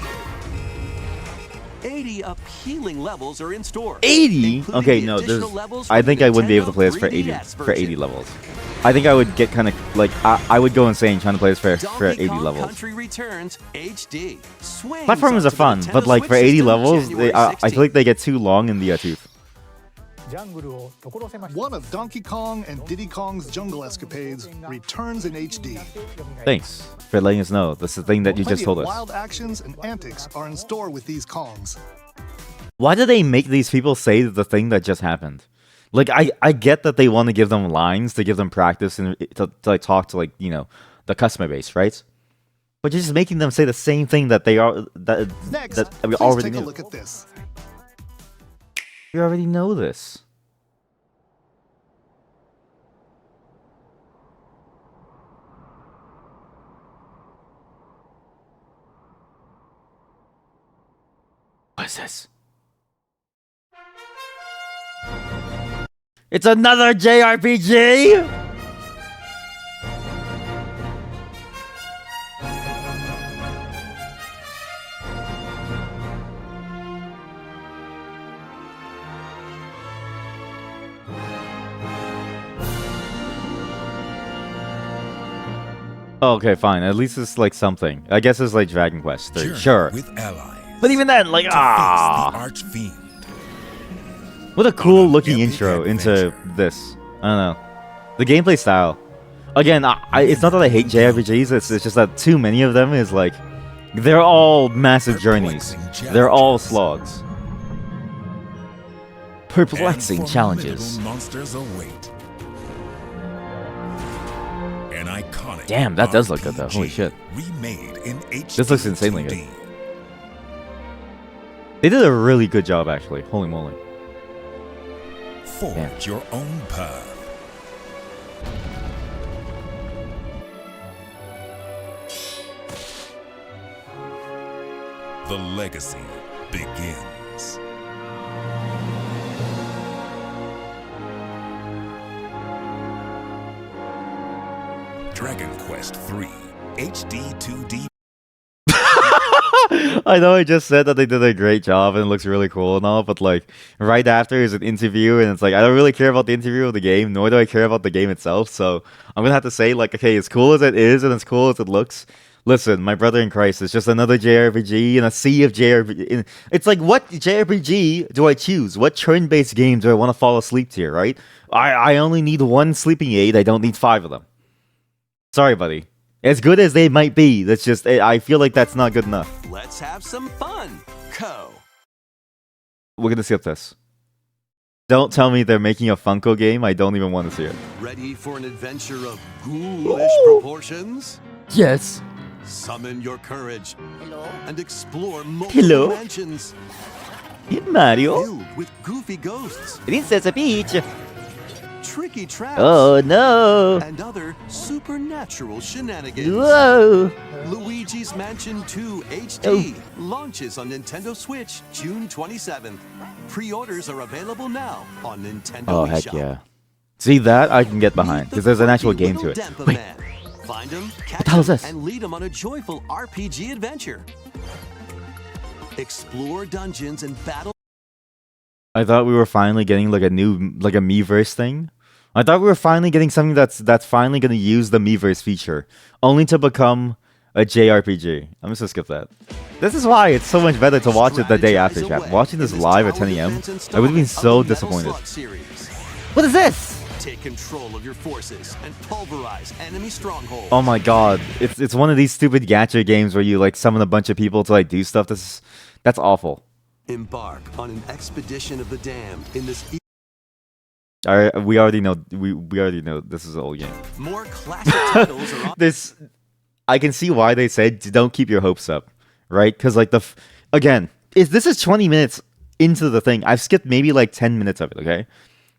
80 appealing levels are in store. 80? including Okay, the no, there's. additional levels I from think the I wouldn't be able to Nintendo play this for 3DS 80 version. levels. I think I would get kind of like I would go insane trying to play this for Donkey 80 Kong levels. Country Returns HD. Swings Platformers onto are the fun, Nintendo but like Switch for 80 system levels, January I feel 16th. like they get too long in the tooth. One of Donkey Kong and Diddy Kong's jungle escapades returns in HD. Thanks for letting us know. That's the thing that you Plenty just told of us. wild actions and antics are in store with these Kongs. Why do they make these people say the thing that just happened? Like I get that they want to give them lines to give them practice and to like talk to like the customer base, right? But you're just making them say the same thing that they are Next, that we please already take a knew. look at this. We already know this. What is this? It's another JRPG? Okay, fine. At least it's like something. I guess it's like Dragon Quest 3. Journey Sure. With allies. But even then, like, to face the ah. archfiend. What a cool looking epic intro into adventure. this. I don't know. The gameplay style. Again, it's not that I hate JRPGs, it's just that too many of them is like, they're all massive journeys. Perplexing They're all challenges. slogs. And Perplexing challenges. formidable monsters await. An iconic Damn, that does look good, though. Holy RPG shit. Remade in HD. This looks insanely 2D. good. They did a really good job, actually. Holy moly. Forge Damn. your own path. The legacy begins. Dragon Quest III HD 2D. I know I just said that they did a great job and it looks really cool and all, but like right after is an interview and it's like I don't really care about the interview of the game, nor do I care about the game itself. So I'm gonna have to say like, okay, as cool as it is and as cool as it looks, listen, my brother in Christ, it's just another JRPG in a sea of JRPG. It's like, what JRPG do I choose? What turn-based game do I want to fall asleep to? Right? I only need one sleeping aid. I don't need 5 of them. Sorry, buddy. As good as they might be, that's just I feel like that's not good enough. Let's have some fun, Co. We're gonna skip this. Don't tell me they're making a Funko game. I don't even want to see it. Ready for an adventure of ghoulish proportions? Yes. Summon your courage Hello? and explore multiple Hello? mansions Mario? filled with goofy ghosts, Princess Peach! tricky traps, Oh no! and other supernatural shenanigans. Whoa! Luigi's Mansion 2 HD launches on Nintendo Switch June 27th. Pre-orders are available now on Nintendo Oh, heck eShop. yeah. See, that I can get behind, Meet the because there's an actual quirky game to little it. Denpa Wait, Man. Find him, catch the hell is him, this? and lead him on a joyful RPG adventure. Explore dungeons and battle. I thought we were finally getting like a Miiverse thing. I thought we were finally getting something that's finally gonna use the Miiverse feature, only to become a JRPG. I'm just gonna skip that. This is why it's so much better to watch it the day after, Strategize chat. away Watching this in live at tower 10 a.m. defense I would have been installment so of the Metal disappointed. Slug series. What is this? Take control of your forces and pulverize enemy strongholds. Oh my god, it's one of these stupid gacha games where you like summon a bunch of people to like do stuff. That's awful. Embark on an expedition of the damned in this We already know this is an old game. more classic titles are on. This I can see why they said don't keep your hopes up, right? Because like again, this is 20 minutes into the thing. I've skipped maybe like 10 minutes of it. Okay,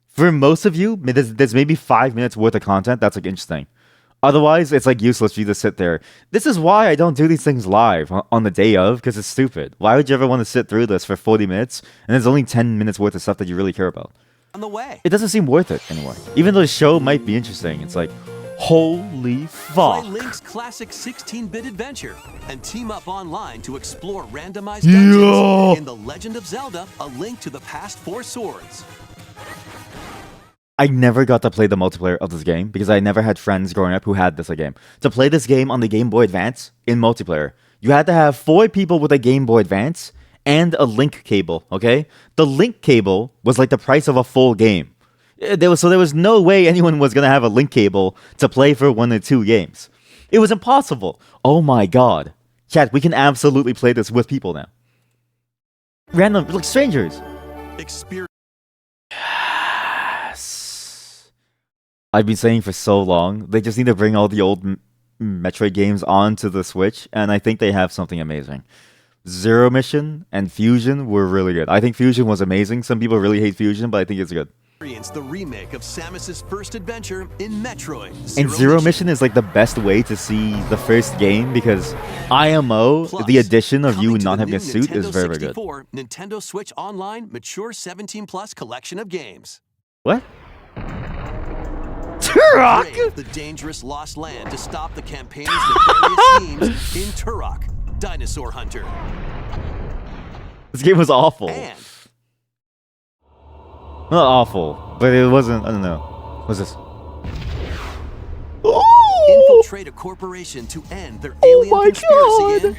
for most of you, there's maybe 5 minutes worth of content that's like interesting. Otherwise, it's like useless for you to sit there. This is why I don't do these things live on the day of, because it's stupid. Why would you ever want to sit through this for 40 minutes and there's only 10 minutes worth of stuff that you really care about? On the way. It doesn't seem worth it anymore. Even though the show might be interesting, it's like, holy fuck. Play Link's classic 16-bit adventure and team up online to explore randomized dungeons Yeah. in The Legend of Zelda: A Link to the Past 4 Swords. I never got to play the multiplayer of this game because I never had friends growing up who had this game. To play this game on the Game Boy Advance in multiplayer, you had to have 4 people with a Game Boy Advance and a link cable, okay? The link cable was like the price of a full game. There was no way anyone was going to have a link cable to play for 1 or 2 games. It was impossible. Oh my god. Chat, we can absolutely play this with people now. Random, like strangers. Experience I've been saying for so long, they just need to bring all the old Metroid games onto the Switch, and I think they have something amazing. Zero Mission and Fusion were really good. I think Fusion was amazing. Some people really hate Fusion, but I think it's good. the remake of Samus's first adventure in Metroid. And Zero Mission is like the best way to see the first game because IMO, Plus, the addition of you coming to not the having a new suit is Nintendo very, very good. 64, Nintendo Switch Online Mature 17 Plus collection of games. What? Turok! Brave the dangerous lost land to stop the campaign's nefarious schemes in Turok, Dinosaur Hunter. This game was awful. And Not awful, but it wasn't, I don't know. What's this? infiltrate a corporation to end their alien my conspiracy in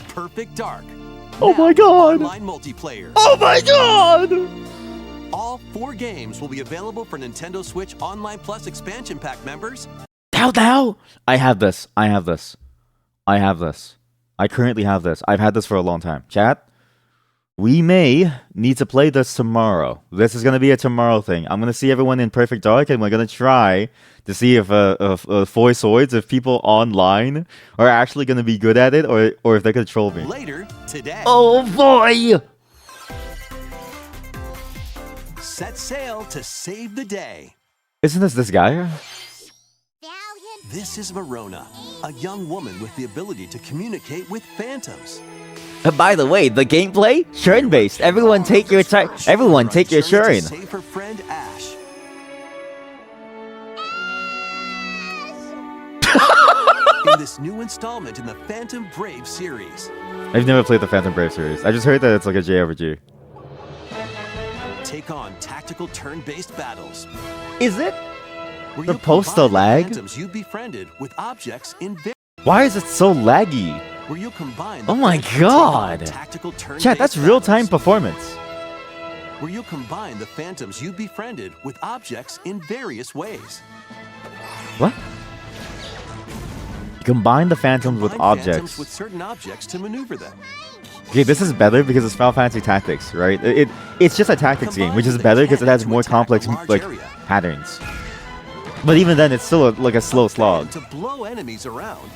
Perfect Dark. Oh Now my god! Online multiplayer. Oh my god! All 4 games will be available for Nintendo Switch Online Plus expansion pack members. Now! I have this. I currently have this. I've had this for a long time. Chat, we may need to play this tomorrow. This is going to be a tomorrow thing. I'm going to see everyone in Perfect Dark, and we're going to try to see if 4 Swords, if people online are actually going to be good at it, or if they can troll me. Later today. Oh boy! Set sail to save the day. Isn't this guy? This is Verona, a young woman with the ability to communicate with phantoms. By the way, the gameplay? Churn-based. Everyone take your time. Everyone take your Journey churn. to save her friend Ash. In this new installment in the Phantom Brave series. I've never played the Phantom Brave series. I just heard that it's like a JRPG. Take on tactical turn-based battles. Is it? Where The you poster combine the lag? Phantoms you befriended with objects in Why is it so laggy? where you combine. Oh the my Phantoms to take on god! Tactical turn-based Chat, that's real-time battles. performance. Where you combine the Phantoms you befriended with objects in various ways. What? You combine the phantoms with Combine Phantoms objects. with certain objects to maneuver them. Okay, this is better because it's Final Fantasy Tactics, right? It's just a tactics game, which is better because it has more complex like patterns. But even then, it's still like a slow slog. To blow enemies around.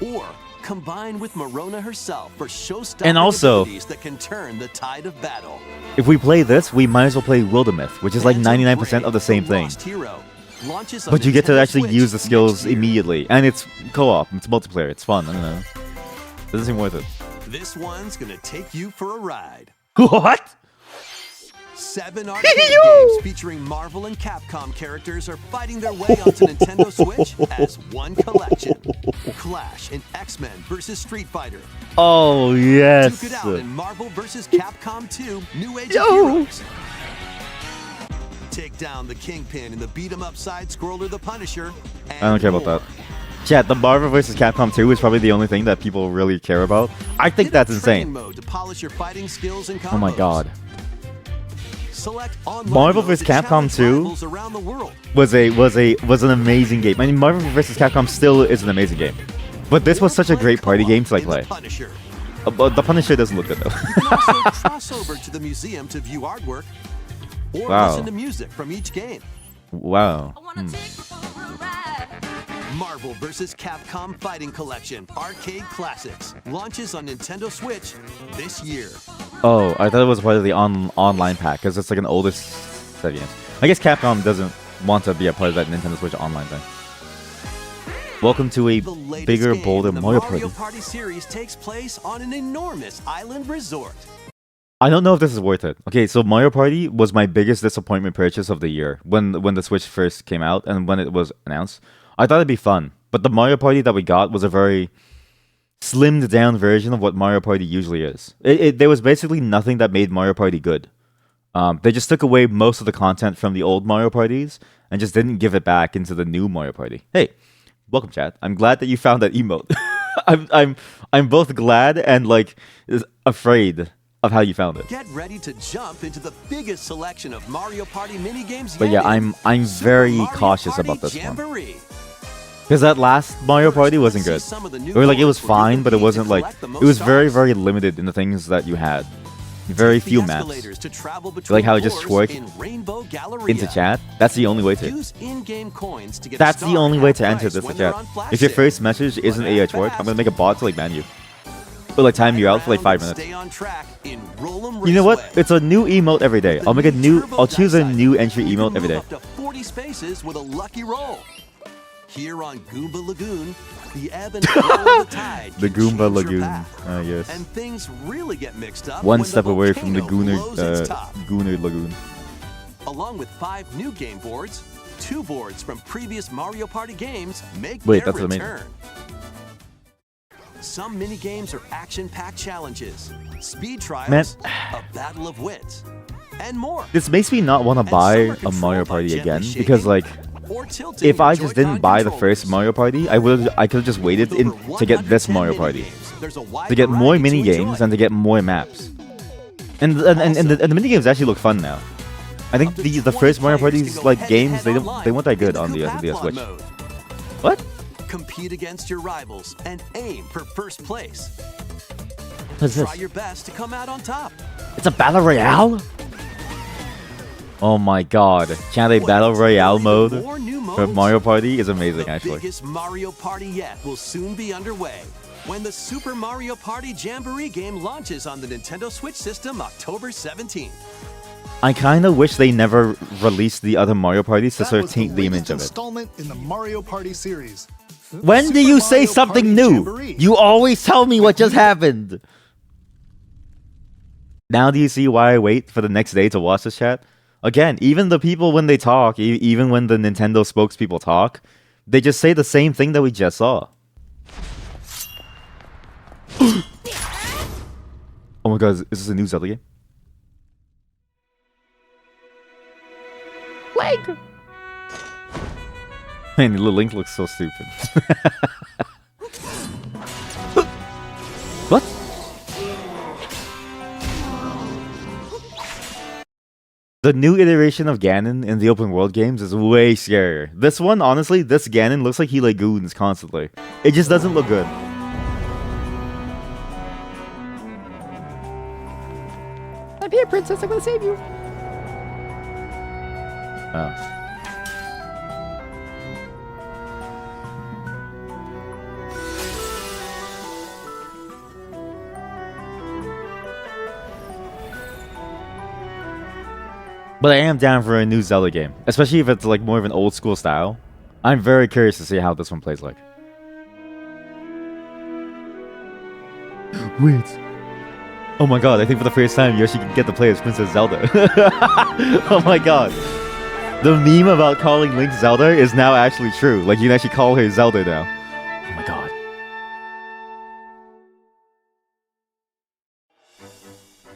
Or combine with Morona herself for show-stopping And also- abilities that can turn the tide of battle. If we play this, we might as well play Wildermyth, which is like Phantom 99% of the Brave, same thing. Lost Hero, launches on But you get to Nintendo actually Switch use the skills next year. immediately. And it's co-op, it's multiplayer, it's fun, I don't know. Doesn't seem worth it. This one's gonna take you for a ride. What? 7 arcade games featuring Marvel and Capcom characters are fighting their way onto Nintendo Switch as one collection. Clash in X-Men vs. Street Fighter. Oh, yes. Duke it out in Marvel vs. Capcom 2 New Age of Yo. Heroes. Take down the Kingpin in the beat-em-up side-scroller The Punisher. I don't care about that. Chat, the Marvel vs. Capcom 2 is probably the only thing that people really care about. I think that's insane. Mode to polish your fighting skills and Oh my combos. god. Select online Marvel modes vs. to Capcom challenge 2 rivals around the world. Was an amazing game. I mean, Marvel vs. Capcom still is an amazing game. But this was such a great party game to like In The play. Punisher. But the Punisher doesn't look good though. You can also cross over to the museum to view artwork or Wow. listen to music from each game. Wow. Marvel vs. Capcom Fighting Collection Arcade Classics launches on Nintendo Switch this year. Oh, I thought it was part of the online pack because it's like an older set of games. I guess Capcom doesn't want to be a part of that Nintendo Switch online thing. Welcome to a The latest bigger, game bolder in the Mario Mario Party. Party series takes place on an enormous island resort. I don't know if this is worth it. Okay, so Mario Party was my biggest disappointment purchase of the year when the Switch first came out and when it was announced. I thought it'd be fun, but the Mario Party that we got was a very slimmed down version of what Mario Party usually is. There was basically nothing that made Mario Party good. They just took away most of the content from the old Mario Parties and just didn't give it back into the new Mario Party. Hey, welcome, chat. I'm glad that you found that emote. I'm both glad and like afraid of how you found it. Get ready to jump into the biggest selection of Mario Party minigames But yet yeah, in I'm Super very Mario cautious Party about this one. Jamboree. Because that last Mario Party wasn't See good. some of the new Or like it was boards where you fine, but it compete to wasn't like collect the it was most very stars. limited in the things that you had. Very Take the few maps. escalators to travel Like how it between just floors twerk in Rainbow Galleria. into chat. That's the only way to. Use in-game coins to get a That's the star only at way half to enter price this when chat. they're on flash If your sale. first message isn't Run out AH work, fast. I'm gonna make a bot to like ban you. Or like time you out for like 5 minutes. Stay on track in Roll'em You know what? Raceway. It's a new emote every day. I'll make a new. I'll choose a new entry You can emote every move day. Up to 40 spaces with a lucky roll. Here on Goomba Lagoon, the ebb and flow of the tide The can Goomba change your Lagoon. path. Yes. And things really get mixed up One when step the away from the volcano Gooner, blows its top. Gooner Lagoon. Along with 5 new game boards, 2 boards from previous Mario Party games make Wait, their that's amazing. return. Some mini games are action-packed challenges, speed trials, a battle of wits, and more. This makes me not want to And buy some are a Mario controlled by Party gently again shaking because like or tilting if I your just didn't Joy-Con buy the controllers. first Mario Party, I could have just waited With over to get this 110 Mario mini Party games, there's a wide to get more variety mini to games enjoy. and to get more maps. And the mini games actually look fun now. I think Up to the 20 first Mario players Party's can go like head-to-head games they online weren't that good in on the Koopathon Switch. mode. What? Compete against your rivals and aim for first place. What's Try this? your best to come out on top. It's a battle royale. Oh my god! Can't a battle royale mode More new for modes? Mario Party is amazing The actually. biggest Mario Party yet will soon be underway when the Super Mario Party Jamboree game launches on the Nintendo Switch system October 17th. I kind of wish they never released the other Mario Parties to That sort of was taint the image latest of it. installment in the Mario Party series. When do Super you say Mario something Party new? Jamboree. You always tell me what just happened. Now do you see why I wait for the next day to watch this chat? Again, even the people when they talk, even when the Nintendo spokespeople talk, they just say the same thing that we just saw. Oh my god, is this a new Zelda game? Link! Man, the little Link looks so stupid. What? The new iteration of Ganon in the open world games is way scarier. This one, honestly, this Ganon looks like he lagoons constantly. It just doesn't look good. I'm here, princess. I'm gonna save you. Oh. But I am down for a new Zelda game, especially if it's like more of an old school style. I'm very curious to see how this one plays like. Wait. Oh my god, I think for the first time Yoshi can get to play as Princess Zelda. Oh my god. The meme about calling Link Zelda is now actually true. Like, you can actually call her Zelda now. Oh my god.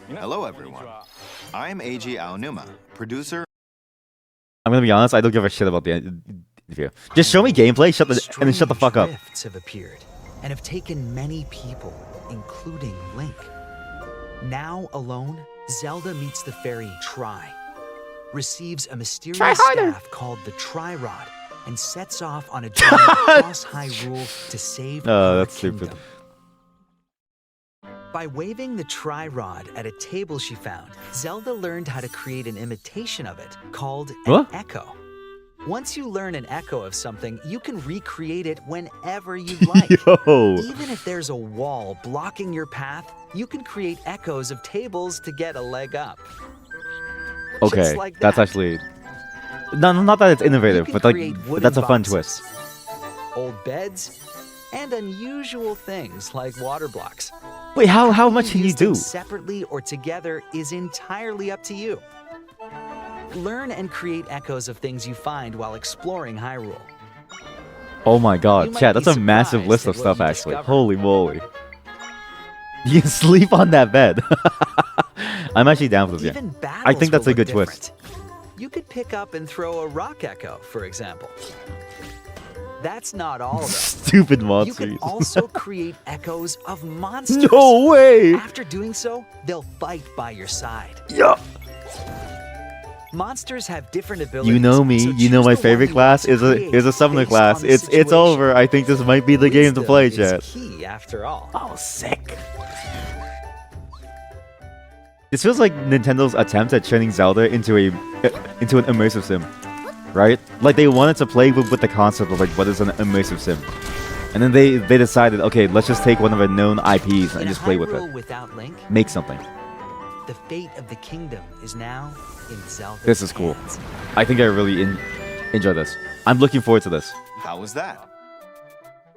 Hello, everyone. I'm Eiji Aonuma, producer. I'm gonna be honest, I don't give a shit about the interview. Just show me gameplay, and then shut the fuck up. Rifts have appeared and have taken many people, including Link. Now alone, Zelda meets the fairy Tri, receives a mysterious staff called the Tri-Rod, and sets off on a journey across Hyrule to save her That's kingdom. stupid. By waving the Tri-Rod at a table she found, Zelda learned how to create an imitation of it called an What? echo. Once you learn an echo of something, you can recreate it whenever you like. Yo. Even if there's a wall blocking your path, you can create echoes of tables to get a leg up. Okay, Just like that's that. actually... No, not that it's You innovative, can but like, create wooden that's a fun boxes, twist. Old beds, and unusual things like water blocks. Wait, how much can you Use them do? separately or together is entirely up to you. Learn and create echoes of things you find while exploring Hyrule. Oh my You god, might Chad, be that's a massive surprised list at of what stuff you actually. discover. Holy moly. You can sleep on that bed. I'm actually down for this game. Even battles I think that's will a good look twist. different. You could pick up and throw a rock echo, for example. That's not all of it. Stupid You monsters. can also create echoes of monsters. No way! After doing so, they'll fight by your side. Yeah. Monsters have different abilities. You know me. so You know choose my the one favorite you class want to is create a summoner based class. on the It's situation. over. I think this might be the game to Wisdom play, is Chad. key after all. Oh, sick. This feels like Nintendo's attempt at turning Zelda into an immersive sim, right? Like they wanted to play with the concept of like what is an immersive sim, and then they decided, okay, let's just take one of our known IPs and In just a play with Hyrule it, without Link, make something. the fate of the kingdom is now in Zelda's This is cool. hands. I think I really enjoy this. I'm looking forward to this. How was that?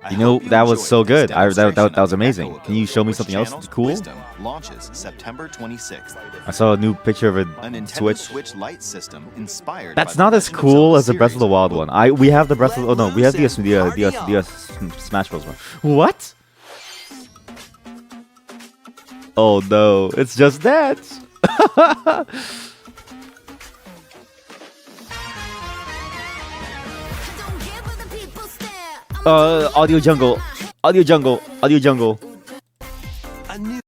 I You know, hope that was enjoyed so this good. That demonstration was of amazing. Echo Can you show me which something else channels cool? Wisdom launches September 26th. I saw a new picture of A a Nintendo Switch. Switch Lite system inspired. That's by not the as Legend of cool Zelda as the Breath of the series Wild will one. We have the Breath of Let we have the loose and party Smash Bros one. What? Oh no, it's just that. Audio Jungle, Audio Jungle, Audio Jungle. A new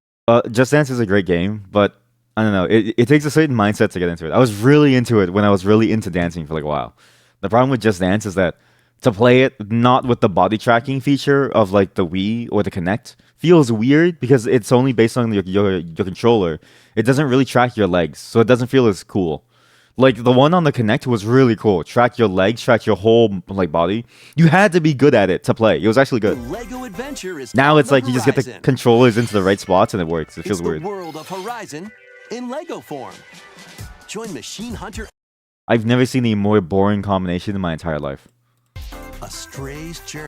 Just Dance is a great game, but I don't know. It takes a certain mindset to get into it. I was really into it when I was really into dancing for like a while. The problem with Just Dance is that to play it not with the body tracking feature of like the Wii or the Kinect feels weird because it's only based on your controller. It doesn't really track your legs, so it doesn't feel as cool. Like the one on the Kinect was really cool. Track your legs, track your whole like body. You had to be good at it to play. It was actually good. Lego adventure is Now on it's the like you just get the horizon. controllers into the right spots and it works. It It's feels the weird. world of Horizon in Lego form. Join Machine Hunter, I've never seen a more boring combination in my entire life. a stray's journey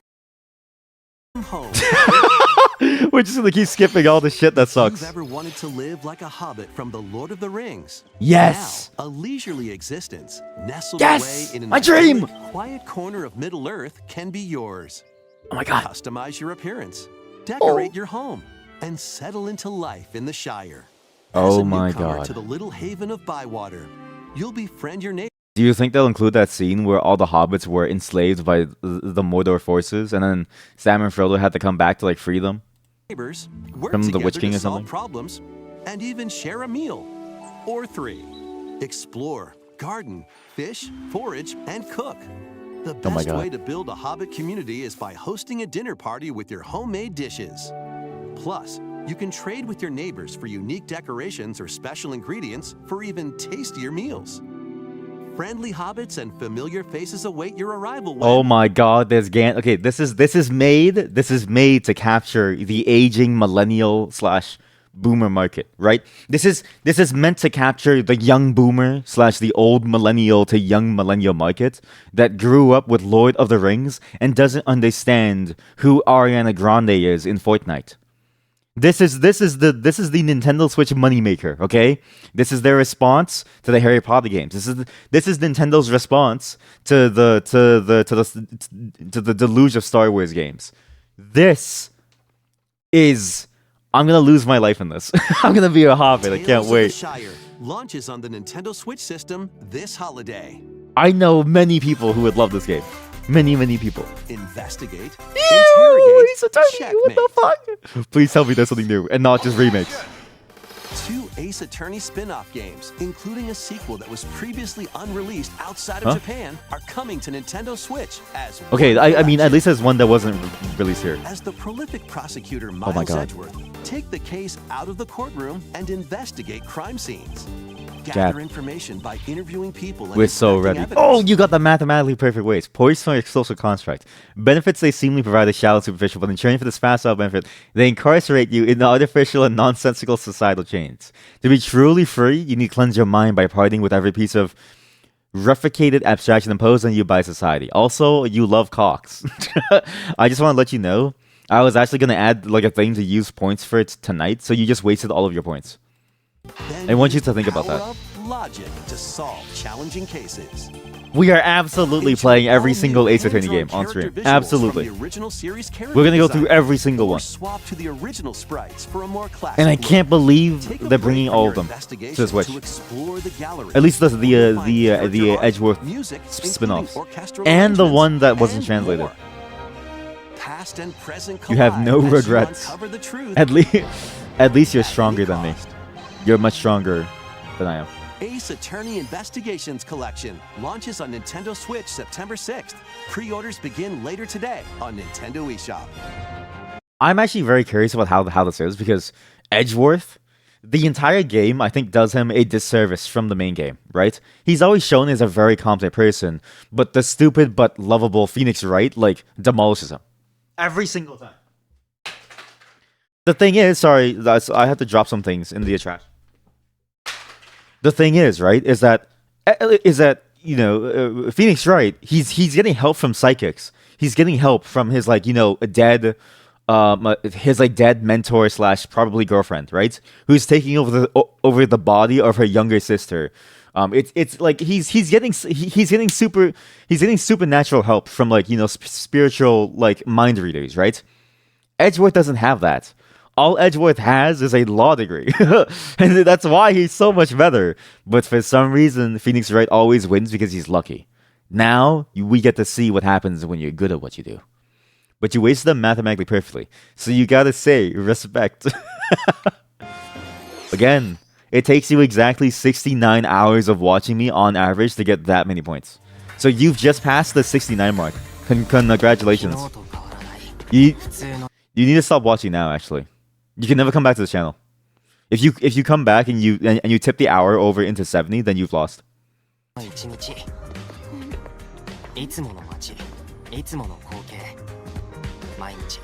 home. We're just gonna keep skipping all the shit that If sucks. you've ever wanted to live like a hobbit from the Lord of the Rings? Yes! Now, a leisurely existence nestled Yes! away in an My dream! idyllic, quiet corner of Middle Earth can be yours. Oh my god. Customize your appearance, decorate Oh. your home, and settle into life in the Shire. Oh As a my newcomer God. to the little haven of Bywater, you'll befriend your Do you think they'll include that scene where all the hobbits were enslaved by the Mordor forces and then Sam and Frodo had to come back to like free them? neighbors, work From the together Witch King to or solve something? problems, and even share a meal or three. Explore, garden, fish, forage, and cook. The Oh my best God. way to build a hobbit community is by hosting a dinner party with your homemade dishes. Plus, you can trade with your neighbors for unique decorations or special ingredients for even tastier meals. Friendly hobbits and familiar faces await your arrival. Oh my god, there's Okay, this is made to capture the aging millennial slash boomer market, right? This is meant to capture the young boomer / the old millennial to young millennial market that grew up with Lord of the Rings and doesn't understand who Ariana Grande is in Fortnite. This is the Nintendo Switch moneymaker, okay? This is their response to the Harry Potter games. This is Nintendo's response to the deluge of Star Wars games. This is, I'm gonna lose my life in this. I'm gonna be a hobbit. I can't Tales of the wait. Shire launches on the Nintendo Switch system this holiday. I know many people who would love this game. Many people. Investigate, Ew, interrogate, he's a tiny. What the fuck? Please tell me there's something new and not just remakes. 2 Ace Attorney spin-off games, including a sequel that was previously unreleased outside of Huh? Japan, are coming to Nintendo Switch as Okay, one I mean, at collection. least there's one that wasn't released here. As the prolific prosecutor my Miles God. Edgeworth, take the case out of the courtroom and investigate crime scenes. Jab. Gather information by interviewing people and We're so inspecting ready. evidence. Oh, you got the mathematically perfect ways. Poised from your social construct. Benefits they seemingly provide are shallow and superficial, but in return for this facile benefit, they incarcerate you in the artificial and nonsensical societal chains. To be truly free, you need to cleanse your mind by parting with every piece of replicated abstraction imposed on you by society. Also, you love cocks. I just want to let you know, I was actually going to add like a thing to use points for it tonight, so you just wasted all of your points. Then I want you use to the think about power that. of logic to solve challenging cases. We are absolutely Enjoy playing every all single new Ace Attorney hand-drawn game on stream. character visuals Absolutely. from the original series character We're gonna go through design, every single or one. swap to the original sprites for a more classic And I look. can't believe Take a they're break bringing from all your of them to investigation the Switch. to explore the gallery. At least the You'll find character the art, Edgeworth music, spin-offs. including orchestral And the arrangements, one that wasn't and translated. more. Past and present You have collide no as regrets. You uncover the truth At least you're at stronger any than me. cost. You're much stronger than I am. Ace Attorney Investigations Collection launches on Nintendo Switch September 6th. Pre-orders begin later today on Nintendo eShop. I'm actually very curious about how this is because Edgeworth, the entire game, I think, does him a disservice from the main game, right? He's always shown as a very competent person, but the stupid but lovable Phoenix Wright, like, demolishes him. Every single time. The thing is, sorry, I had to drop some things in the trash. The thing is, right, is that you know, Phoenix Wright, he's getting help from psychics. He's getting help from his like, you know, dead dead mentor / probably girlfriend, right? Who's taking over the body of her younger sister. It's like he's getting supernatural help from like, you know, spiritual like mind readers, right? Edgeworth doesn't have that. All Edgeworth has is a law degree. And that's why he's so much better. But for some reason, Phoenix Wright always wins because he's lucky. Now, we get to see what happens when you're good at what you do. But you wasted them mathematically perfectly. So you gotta say, respect. Again, it takes you exactly 69 hours of watching me on average to get that many points. So you've just passed the 69 mark. Congratulations. You need to stop watching now, actually. You can never come back to this channel. If you come back and you tip the hour over into 70, then you've lost. 一日いつもの街いつもの光景毎日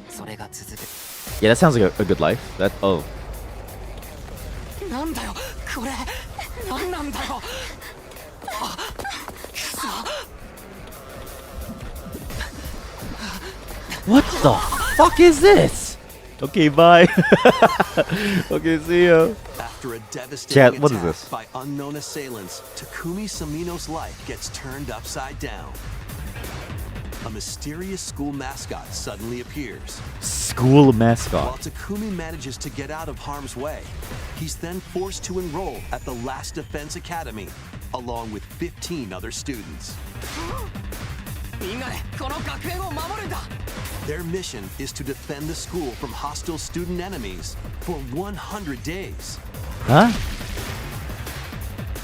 それが続く Yeah, that sounds like a good life. Oh. なんだよこれなんなんだよ What the fuck is this? Okay, bye. Okay, see ya. After a devastating Chat, what is attack this? by unknown assailants, Takumi Samino's life gets turned upside down. A mysterious school mascot suddenly appears. School While mascot. Takumi manages to get out of harm's way, he's then forced to enroll at the Last Defense Academy, along with 15 other students. みんなでこの学園を守るんだ Their mission is to defend the school from hostile student enemies for 100 days. Huh?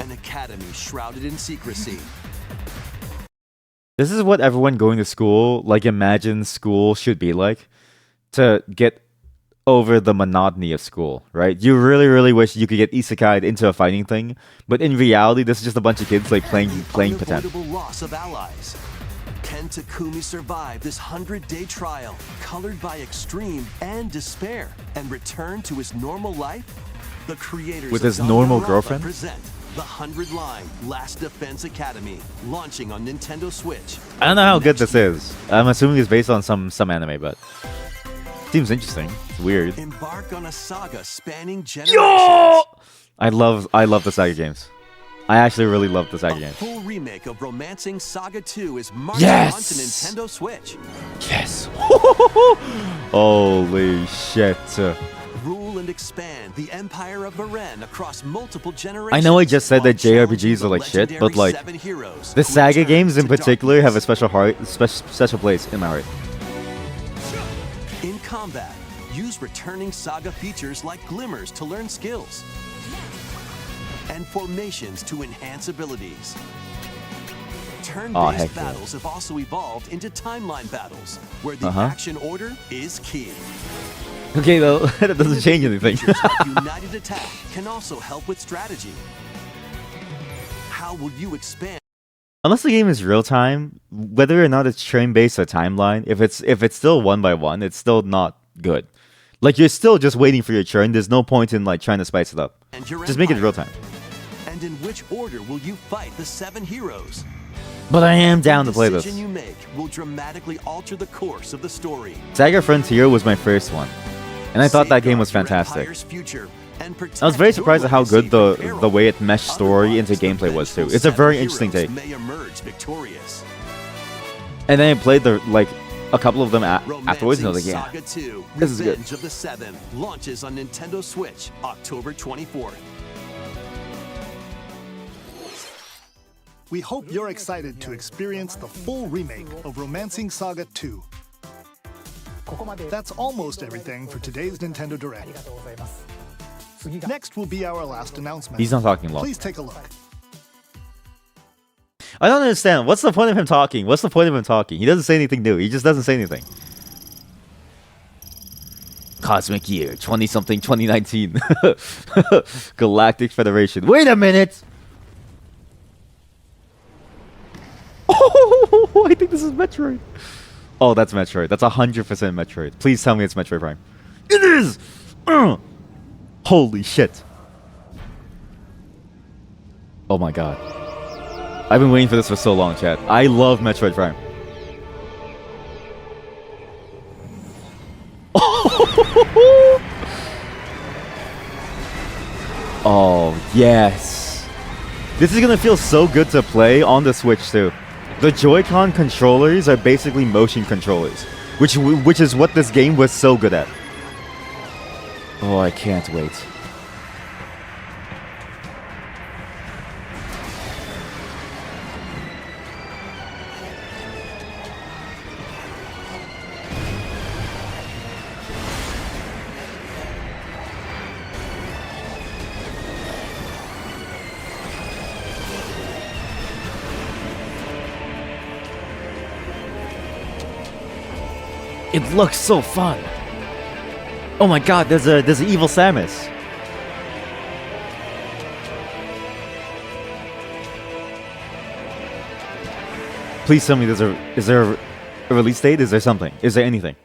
An academy shrouded in secrecy. This is what everyone going to school, like, imagines school should be like. To get over the monotony of school, right? You really, really wish you could get isekai'd into a fighting thing, but in reality, this is just a bunch of kids, like, playing pretend. Unavoidable loss of allies. Can Takumi survive this 100-day trial, colored by extreme and despair, and return to his normal life? The creators With of his normal Danganronpa girlfriend? present the 100-line Last Defense Academy, launching on Nintendo Switch. I don't know how good this is. I'm assuming it's based on some anime, but seems interesting. It's weird. Embark on a saga spanning generations. Yo! I love the Saga games. I actually really love the Saga A games. full remake of Romancing Saga 2 is marching Yes! onto Nintendo Switch. Yes. Holy shit. Rule and expand the Empire of Varen across multiple generations. I know I just said that while JRPGs challenging are like the shit, but legendary like 7 heroes the who Saga return games in to particular have a darkness. special place in my heart. In combat, use returning Saga features like glimmers to learn skills, and formations to enhance abilities. Turn-based heck yeah. battles have also evolved into timeline battles, where the Uh-huh. action order is key. Okay, though, that doesn't change anything. Features like United Attack can also help with strategy. How will you expand? Unless the game is real time, whether or not it's turn based or timeline, if it's still one by one, it's still not good. Like you're still just waiting for your turn. There's no point in like trying to spice it up. And your Just make it empire? real time. And in which order will you fight the 7 heroes? But I am down to play The this. decision you make will dramatically alter the course of the story. Saga Frontier was my first one, and I thought that game was Safeguard your fantastic. empire's future and I was very protect your surprised at how legacy good the from peril. the way it meshed story into Otherwise, the gameplay was too. vengeful It's a very 7 interesting heroes take. may emerge victorious. And then I played a couple of them afterwards, and I was like, yeah, Saga 2, this is good. Revenge of the Seven, launches on Nintendo Switch October 24th. We hope you're excited to experience the full remake of Romancing Saga 2. That's almost everything for today's Nintendo Direct. Next will be our last announcement. he's not talking long. Please take a look. I don't understand. What's the point of him talking? What's the point of him talking? He doesn't say anything new. He just doesn't say anything. Cosmic Year 20-something 2019. Galactic Federation. Wait a minute! Oh, I think this is Metroid. Oh, that's Metroid. That's 100% Metroid. Please tell me it's Metroid Prime. It is! Holy shit. Oh my god. I've been waiting for this for so long, chat. I love Metroid Prime. Oh, yes. This is gonna feel so good to play on the Switch too. The Joy-Con controllers are basically motion controllers, which is what this game was so good at. Oh, I can't wait. It looks so fun. Oh my god, there's an evil Samus. Please tell me is there a release date? Is there something? Is there anything?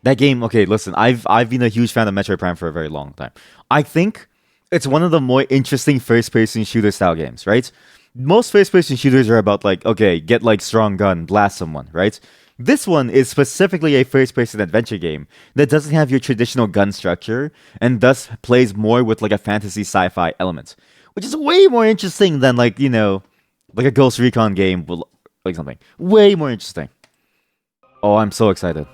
That game, okay, listen, I've been a huge fan of Metroid Prime for a very long time. I think it's one of the more interesting first-person shooter style games, right? Most first-person shooters are about like, okay, get like strong gun, blast someone, right? This one is specifically a first-person adventure game that doesn't have your traditional gun structure and thus plays more with like a fantasy sci-fi element, which is way more interesting than like, you know, like a Ghost Recon game with like something. Way more interesting. Oh, I'm so excited.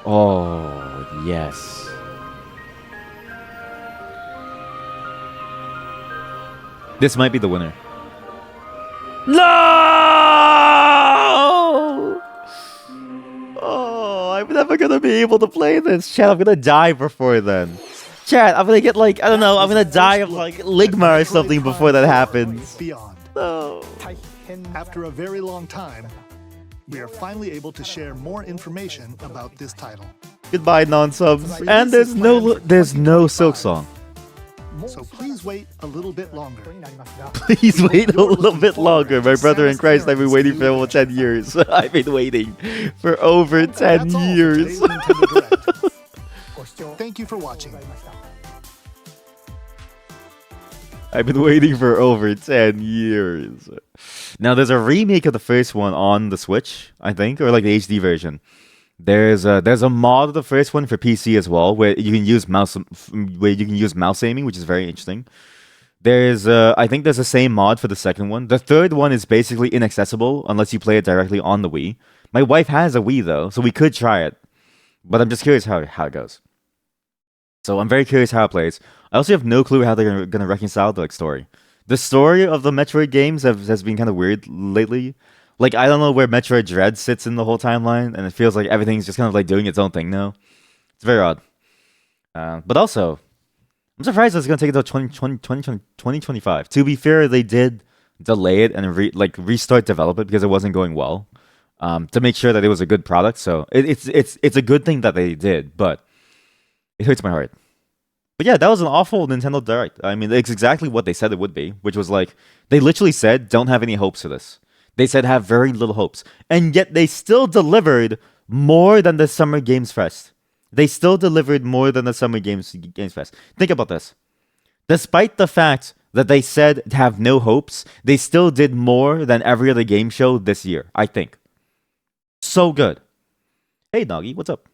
Oh, yes. This might be the winner. No! Oh, I'm never gonna be able to play this. Chat, I'm gonna die before then. Chat, I'm gonna get like, I don't know, I'm gonna die of like Ligma or something before that happens. Beyond. No. After a very long time, we are finally able to share more information about this title. Goodbye, non-subs. And there's no Silk Song. So please please wait a little bit longer. Please wait a little bit longer. My brother in Christ, I've been waiting for over 10 years. I've been waiting for over 10 That's all for years. today's Nintendo Direct. Thank you for watching. I've been waiting for over 10 years. Now, there's a remake of the first one on the Switch, I think, or like the HD version. There's a mod of the first one for PC as well, where you can use mouse aiming, which is very interesting. I think there's the same mod for the second one. The third one is basically inaccessible unless you play it directly on the Wii. My wife has a Wii though, so we could try it, but I'm just curious how it goes. So I'm very curious how it plays. I also have no clue how they're gonna reconcile the story. The story of the Metroid games has been kind of weird lately. Like, I don't know where Metroid Dread sits in the whole timeline, and it feels like everything's just kind of like doing its own thing now. It's very odd. But also, I'm surprised it's going to take until 2025. To be fair, they did delay it and restart development because it wasn't going well, to make sure that it was a good product. So it's a good thing that they did, but it hurts my heart. But yeah, that was an awful Nintendo Direct. I mean, it's exactly what they said it would be, which was like, they literally said, don't have any hopes for this. They said have very little hopes. And yet they still delivered more than the Summer Games Fest. They still delivered more than the Summer Games Fest. Think about this. Despite the fact that they said have no hopes, they still did more than every other game show this year, I think. So good. Hey Noggy, what's up?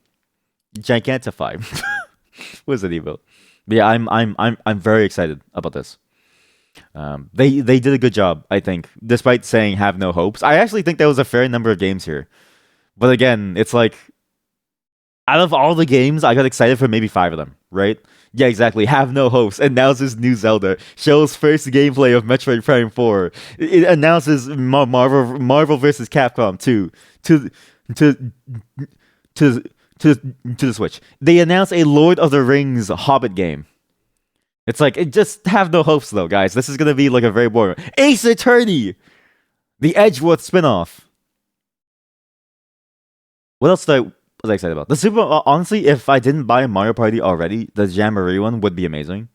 Gigantify. What's the email? But yeah, I'm very excited about this. They did a good job, I think, despite saying have no hopes. I actually think there was a fair number of games here. But again, it's like, out of all the games, I got excited for maybe 5 of them, right? Yeah, exactly. Have no hopes. Announces this new Zelda. Shows first gameplay of Metroid Prime 4. It announces Marvel vs. Capcom 2 to the Switch. They announce a Lord of the Rings Hobbit game. It's like, just have no hopes though, guys. This is gonna be like a very boring Ace Attorney, the Edgeworth spinoff. What else was I excited about? Honestly, if I didn't buy Mario Party already, the Jamboree one would be amazing.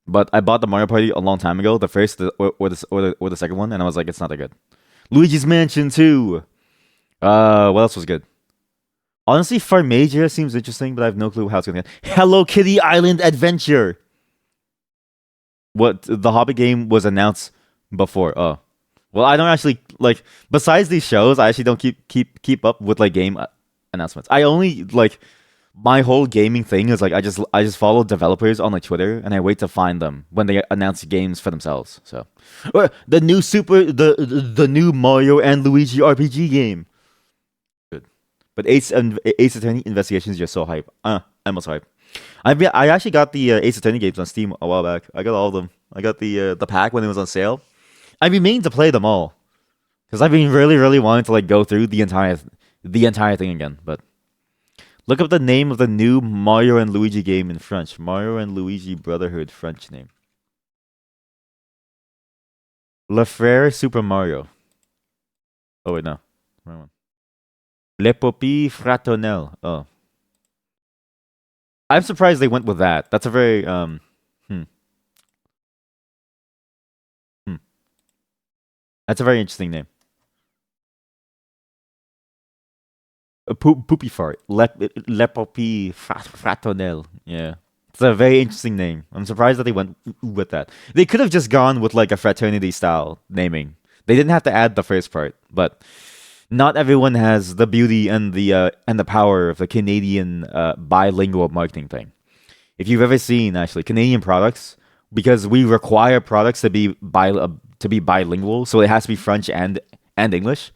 But I bought the Mario Party a long time ago, the first or the second one, and I was like, it's not that good. Luigi's Mansion 2. What else was good? Honestly, Farmagia seems interesting, but I have no clue how it's gonna get. Hello Kitty Island Adventure. What the Hobbit game was announced before. Oh, well, I don't actually like. Besides these shows, I actually don't keep up with like game announcements. I only like my whole gaming thing is like I just follow developers on like Twitter and I wait to find them when they announce games for themselves. So, the new Mario and Luigi RPG game. Good, but Ace Attorney Investigations, you're so hype. I'm also hype. I actually got the Ace Attorney games on Steam a while back. I got all of them. I got the pack when it was on sale. I've been meaning to play them all because I've been really wanting to like go through the entire thing again. But look up the name of the new Mario and Luigi game in French. Mario and Luigi Brotherhood French name. Le Frère Super Mario. Oh wait, no. Wrong one. L'Épopée Fraternelle. Oh. I'm surprised they went with that. That's a very That's a very interesting name. A poopy fart. L'Épopée Fraternelle. Yeah. It's a very interesting name. I'm surprised that they went with that. They could have just gone with like a fraternity style naming. They didn't have to add the first part, but not everyone has the beauty and the power of the Canadian bilingual marketing thing. If you've ever seen actually Canadian products, because we require products to be bilingual, so it has to be French and English.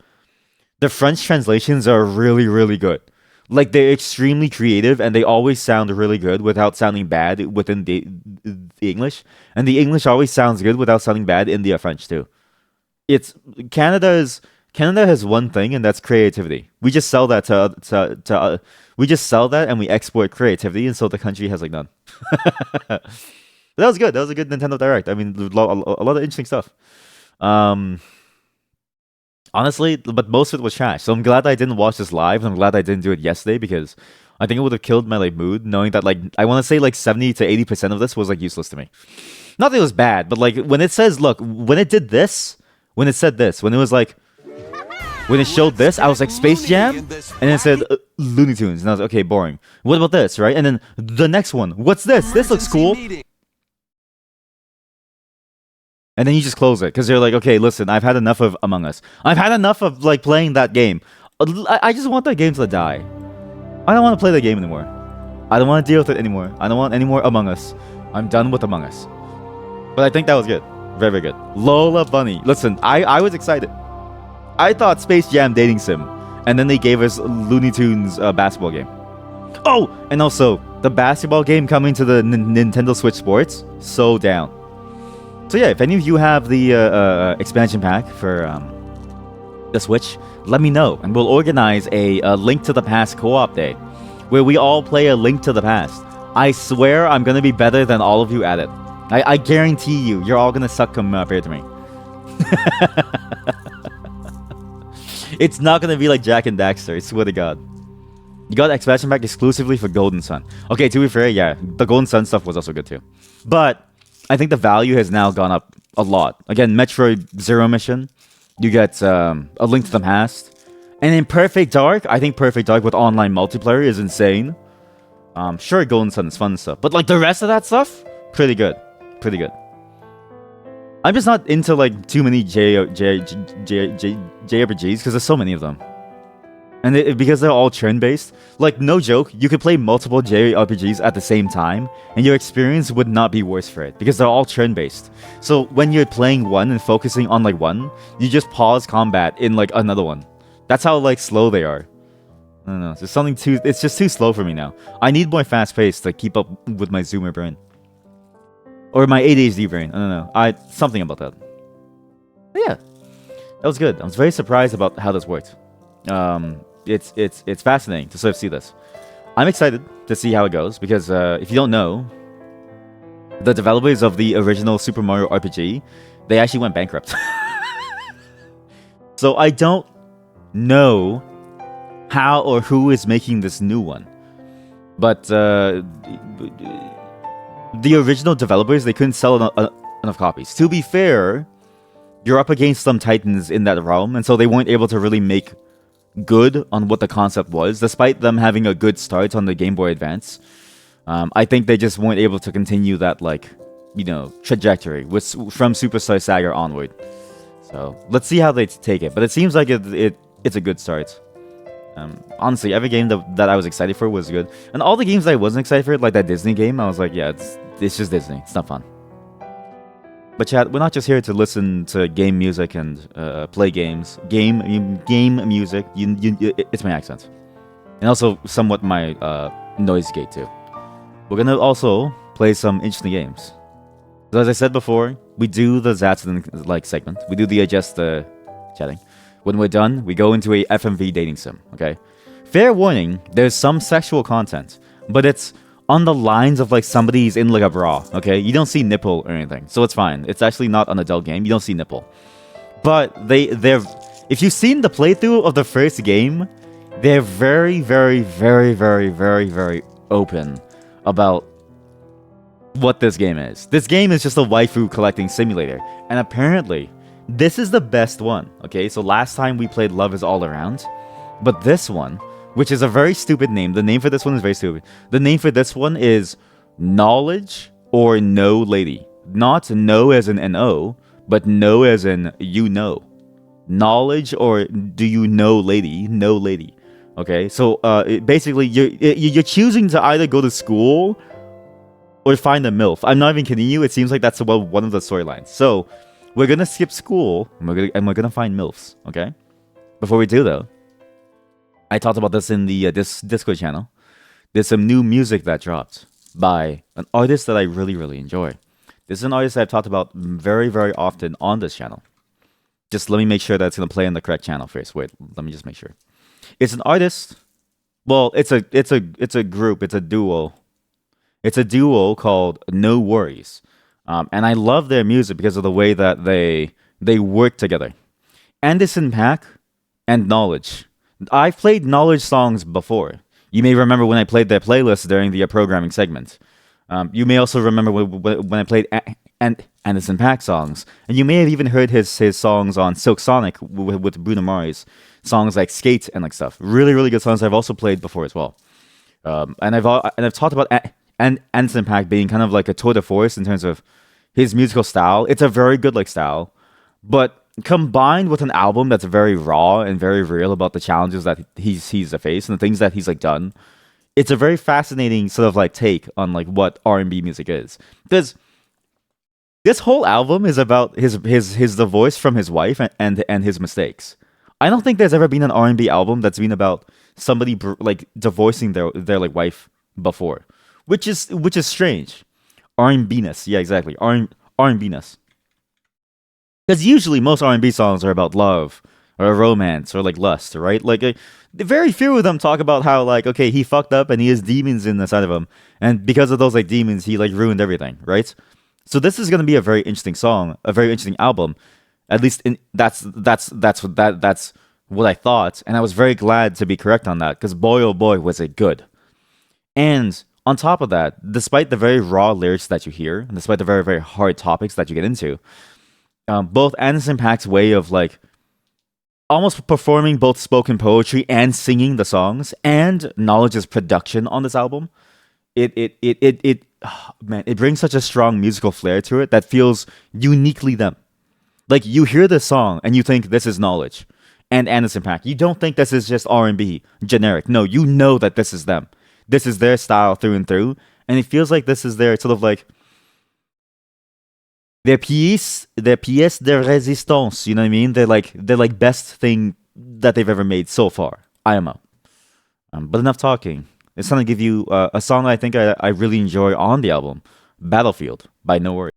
The French translations are really good. Like they're extremely creative and they always sound really good without sounding bad within the English, and the English always sounds good without sounding bad in the French too. It's Canada has one thing, and that's creativity. We just sell that we just sell that and we export creativity, and so the country has like none. That was good. That was a good Nintendo Direct. I mean, a lot of interesting stuff. Honestly, but most of it was trash. So I'm glad I didn't watch this live, and I'm glad I didn't do it yesterday because I think it would have killed my like mood knowing that like I want to say like 70 to 80% of this was like useless to me. not that it was bad, but like when it says, look, when it did this, when it said this, when it was like, when it showed this, I was like, Space Jam? And then it said Looney Tunes. And I was like, okay, boring. What about this, right? And then the next one, what's this? This looks cool. And then you just close it because you're like, okay, listen, I've had enough of Among Us. I've had enough of like playing that game. I just want that game to die. I don't want to play that game anymore. I don't want to deal with it anymore. I don't want any more Among Us. I'm done with Among Us. But I think that was good. Very, very good. Lola Bunny. Listen, I was excited. I thought Space Jam dating sim. And then they gave us Looney Tunes basketball game. Oh! And also, the basketball game coming to the Nintendo Switch Sports. So down. So yeah, if any of you have the expansion pack for the Switch, let me know. And we'll organize a Link to the Past co-op day. Where we all play a Link to the Past. I swear I'm going to be better than all of you at it. I guarantee you, you're all going to suck compared to me. It's not going to be like Jak and Daxter, I swear to God. You got expansion pack exclusively for Golden Sun. Okay, to be fair, yeah, the Golden Sun stuff was also good too. But I think the value has now gone up a lot. Again, Metroid Zero Mission, you get a Link to the Past. And in Perfect Dark, I think Perfect Dark with online multiplayer is insane. Sure, Golden Sun is fun stuff. But like the rest of that stuff, pretty good. Pretty good. I'm just not into like too many JRPGs because there's so many of them. And because they're all turn-based, like no joke, you could play multiple JRPGs at the same time and your experience would not be worse for it because they're all turn-based. So when you're playing one and focusing on like one, you just pause combat in like another one. That's how like slow they are. I don't know. It's just too slow for me now. I need more fast pace to keep up with my Zoomer brain. Or my ADHD brain. I don't know. Something about that. But yeah. That was good. I was very surprised about how this worked. It's fascinating to sort of see this. I'm excited to see how it goes because if you don't know, the developers of the original Super Mario RPG, they actually went bankrupt. So I don't know how or who is making this new one. But the original developers, they couldn't sell enough copies. To be fair, you're up against some titans in that realm, and so they weren't able to really make good on what the concept was, despite them having a good start on the Game Boy Advance. I think they just weren't able to continue that, like, you know, trajectory from Superstar Saga onward. So let's see how they take it. But it seems like it's a good start. Honestly, every game that I was excited for was good. And all the games that I wasn't excited for, like that Disney game, I was like, yeah, it's just Disney. It's not fun. But chat, we're not just here to listen to game music and play games. Game music, it's my accent. And also somewhat my noise gate too. We're going to also play some interesting games. So as I said before, we do the Zatsudan like segment. We do the adjust chatting. When we're done, we go into a FMV dating sim, okay? Fair warning, there's some sexual content, but it's on the lines of like somebody's in like a bra, okay? You don't see nipple or anything, so it's fine. It's actually not an adult game. You don't see nipple. But they're if you've seen the playthrough of the first game, they're very, very, very, very, very, very open about what this game is. This game is just a waifu collecting simulator, and apparently this is the best one, okay? So last time we played Love is All Around, but this one, which is a very stupid name. The name for this one is very stupid. The name for this one is Knowledge or No Lady. Not no as in N-O, but no as in you know. Knowledge or do you know lady? No lady. Okay, so basically you're choosing to either go to school or find a MILF. I'm not even kidding you. It seems like that's one of the storylines. So we're gonna skip school and we're gonna find MILFs. Okay. Before we do though, I talked about this in the this Discord channel. There's some new music that dropped by an artist that I really, really enjoy. This is an artist I've talked about very, very often on this channel. Just let me make sure that it's gonna play on the correct channel first. Wait, let me just make sure. It's an artist. Well, it's a group. It's a duo. It's a duo called No Worries. And I love their music because of the way that they work together. Anderson .Paak and Knowledge. I've played Knowledge songs before. You may remember when I played their playlist during the programming segment. You may also remember when I played and Anderson .Paak songs, and you may have even heard his songs on Silk Sonic with Bruno Mars, songs like Skate and like stuff. Really, really good songs I've also played before as well. And I've talked about Anderson .Paak being kind of like a tour de force in terms of his musical style. It's a very good like style, but combined with an album that's very raw and very real about the challenges that he's faced and the things that he's like done, it's a very fascinating sort of like take on like what R&B music is. Because this whole album is about his divorce from his wife and his mistakes. I don't think there's ever been an R&B album that's been about somebody like divorcing their like wife before, which is strange. R&B-ness, yeah, exactly. R&B-ness. Because usually most R&B songs are about love or romance or like lust, right? Like very few of them talk about how like, okay, he fucked up and he has demons inside of him, and because of those like demons, he like ruined everything, right? So this is gonna be a very interesting song, a very interesting album. At least that's what I thought, and I was very glad to be correct on that, because boy oh boy was it good. And on top of that, despite the very raw lyrics that you hear, and despite the very, very hard topics that you get into, both Anderson .Paak's way of like almost performing both spoken poetry and singing the songs, and Knowledge's production on this album, it brings such a strong musical flair to it that feels uniquely them. Like you hear this song and you think this is Knowledge and Anderson .Paak. You don't think this is just R&B generic. No, you know that this is them. This is their style through and through, and it feels like this is their sort of like their pièce de résistance. You know what I mean? They're like best thing that they've ever made so far. IMO. But enough talking. It's time to give you a song I think I really enjoy on the album, Battlefield by No Worries.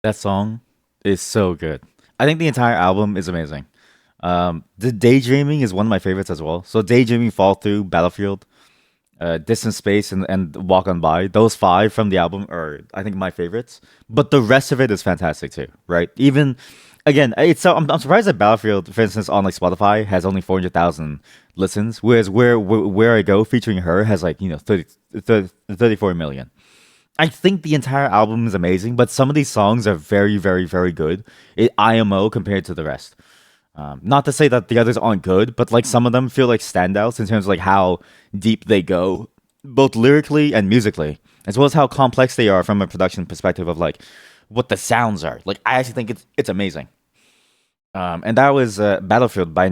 That song is so good. I think the entire album is amazing. The Daydreaming is one of my favorites as well. So Daydreaming, Fall Through, Battlefield, Distant Space, and Walk On By. Those 5 from the album are, I think, my favorites. But the rest of it is fantastic too, right? Even, again, I'm surprised that Battlefield, for instance, on like Spotify, has only 400,000 listens, whereas Where I Go featuring her has like, 34 million. I think the entire album is amazing, but some of these songs are very, very, very good. IMO compared to the rest. Not to say that the others aren't good, but like some of them feel like standouts in terms of like how deep they go, both lyrically and musically, as well as how complex they are from a production perspective of like what the sounds are. Like I actually think it's amazing. And that was Battlefield by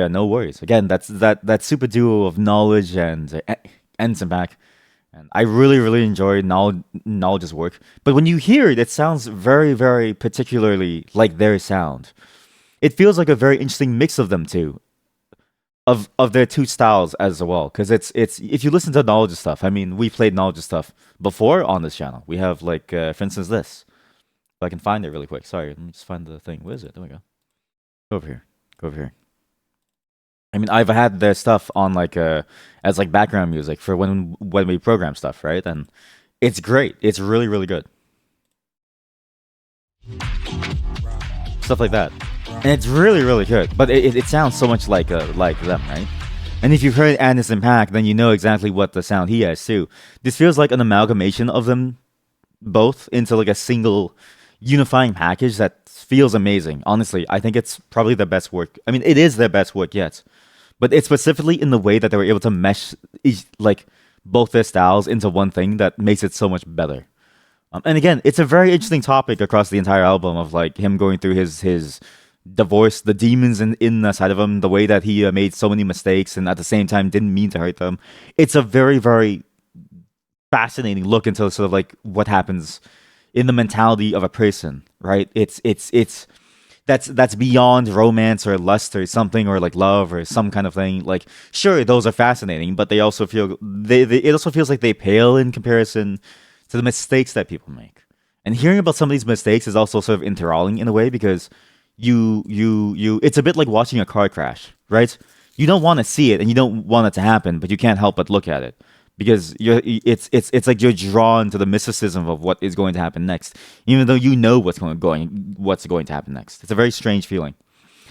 No Worries. Again, that's that super duo of Knowledge and Anderson .Paak. And I really, really enjoy Knowledge's work. But when you hear it, it sounds very, very particularly like their sound. It feels like a very interesting mix of them too, of their two styles as well. Because it's if you listen to Knowledge's stuff, I mean, we played Knowledge's stuff before on this channel. We have like, for instance, this. If I can find it really quick. Sorry, let me just find the thing. Where is it? There we go. Go over here. I mean, I've had their stuff on like as like background music for when we program stuff, right? And it's great. It's really, really good. Stuff like that. And it's really, really good. But it sounds so much like them, right? And if you've heard Anderson .Paak, then you know exactly what the sound he has too. This feels like an amalgamation of them both into like a single unifying package that feels amazing. Honestly, I think it's probably the best work. I mean, it is their best work yet. But it's specifically in the way that they were able to mesh like both their styles into one thing that makes it so much better. And again, it's a very interesting topic across the entire album of like him going through his divorce, the demons in the side of him, the way that he made so many mistakes and at the same time didn't mean to hurt them. It's a very, very fascinating look into sort of like what happens in the mentality of a person, right? It's that's beyond romance or lust or something, or like love or some kind of thing. Like, sure, those are fascinating, but they also feel it also feels like they pale in comparison to the mistakes that people make. And hearing about some of these mistakes is also sort of enthralling in a way, because you it's a bit like watching a car crash, right? You don't want to see it and you don't want it to happen, but you can't help but look at it, because it's like you're drawn to the mysticism of what is going to happen next, even though you know what's going to happen next. It's a very strange feeling.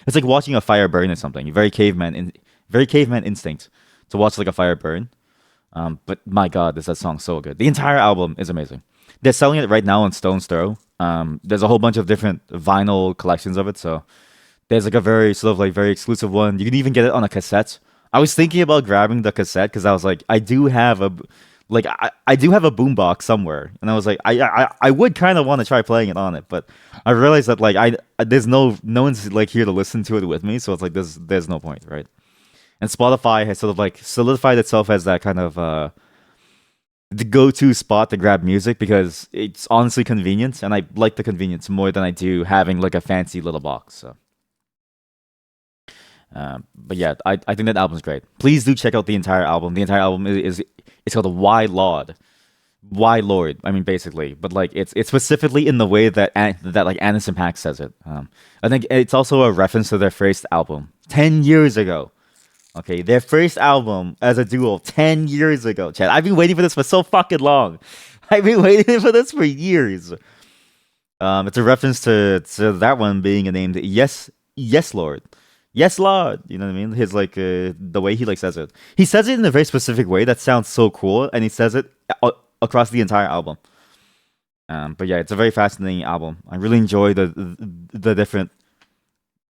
It's like watching a fire burn or something. Very caveman instinct to watch like a fire burn. But my God, that song so good. The entire album is amazing. They're selling it right now on Stone's Throw There's a whole bunch of different vinyl collections of it. So there's like a very sort of like very exclusive one. You can even get it on a cassette. I was thinking about grabbing the cassette because I was like, I do have a boombox somewhere, and I was like, I would kind of want to try playing it on it, but I realized that like there's no one's like here to listen to it with me, so it's like there's no point, right? And Spotify has sort of like solidified itself as that kind of the go-to spot to grab music because it's honestly convenient, and I like the convenience more than I do having like a fancy little box. So. But yeah, I think that album's great. Please do check out the entire album. The entire album is it's called Why Lord. Why Lord? I mean, basically, but like it's specifically in the way that like Anderson .Paak says it. I think it's also a reference to their first album 10 years ago. Okay, their first album as a duo 10 years ago. Chad, I've been waiting for this for so fucking long. I've been waiting for this for years. It's a reference to that one being named Yes Lord. Yes, Lord. You know what I mean? His like the way he like says it. He says it in a very specific way that sounds so cool, and he says it across the entire album. But yeah, it's a very fascinating album. I really enjoy the different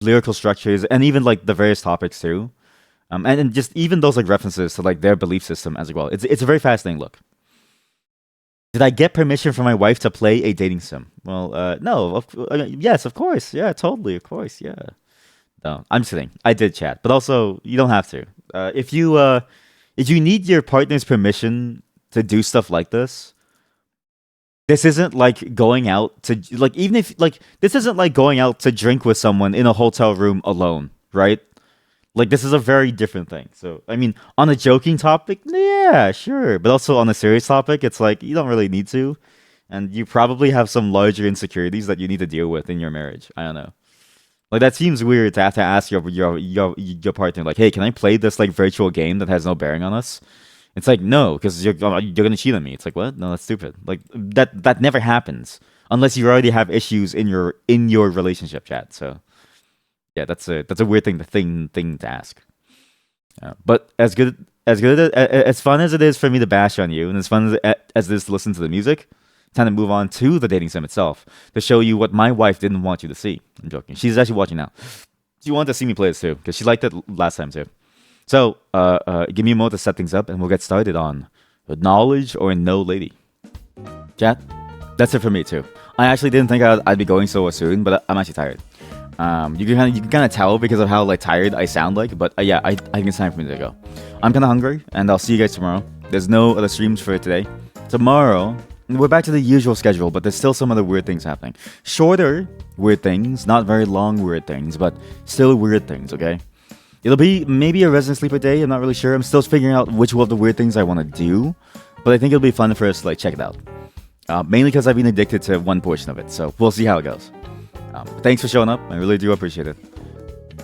lyrical structures and even like the various topics too. And just even those like references to like their belief system as well. It's a very fascinating look. Did I get permission from my wife to play a dating sim? Well, no. Yes, of course. Yeah, totally. Of course. Yeah. No, I'm just kidding. I did chat, but also you don't have to. If you need your partner's permission to do stuff like this isn't like going out to like even if like this isn't like going out to drink with someone in a hotel room alone, right? Like this is a very different thing. So I mean, on a joking topic, yeah, sure, but also on a serious topic, it's like you don't really need to, and you probably have some larger insecurities that you need to deal with in your marriage. I don't know. Like that seems weird to have to ask your partner, like, hey, can I play this like virtual game that has no bearing on us? It's like no, because you're gonna cheat on me. It's like what? No, that's stupid. Like that never happens unless you already have issues in your relationship chat. So yeah, that's a weird thing to ask. But as fun as it is for me to bash on you, and as fun as it is to listen to the music. Time to move on to the dating sim itself to show you what my wife didn't want you to see. I'm joking. She's actually watching now. She wanted to see me play this too because she liked it last time too. So, give me a moment to set things up and we'll get started on Knowledge or No Lady. Chat, that's it for me too. I actually didn't think I'd be going so soon, but I'm actually tired. You can kind of tell because of how like tired I sound like, but yeah, I think it's time for me to go. I'm kind of hungry, and I'll see you guys tomorrow. There's no other streams for today. Tomorrow. We're back to the usual schedule, but there's still some other weird things happening. Shorter weird things, not very long weird things, but still weird things, okay? It'll be maybe a Resident Sleeper day, I'm not really sure. I'm still figuring out which of the weird things I want to do, but I think it'll be fun for us to like check it out. Mainly because I've been addicted to one portion of it, so we'll see how it goes. Thanks for showing up, I really do appreciate it.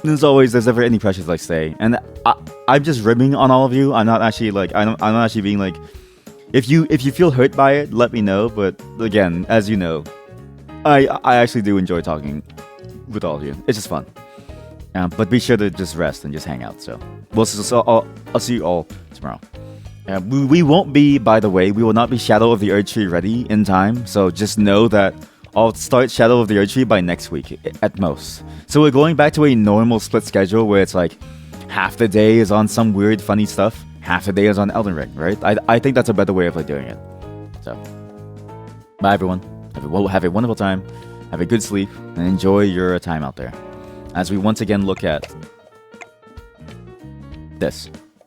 And as always, there's never any pressure to like stay, and I'm just ribbing on all of you. I'm not actually like I'm not actually being like. If you feel hurt by it, let me know. But again, as you know, I actually do enjoy talking with all of you. It's just fun. But be sure to just rest and just hang out. So I'll see you all tomorrow. We won't be, by the way, we will not be Shadow of the Erdtree ready in time. So just know that I'll start Shadow of the Erdtree by next week at most. So we're going back to a normal split schedule where it's like half the day is on some weird funny stuff. Half the day is on Elden Ring, right? I think that's a better way of like doing it. So, bye everyone. Have a wonderful time. Have a good sleep and enjoy your time out there. As we once again look at this.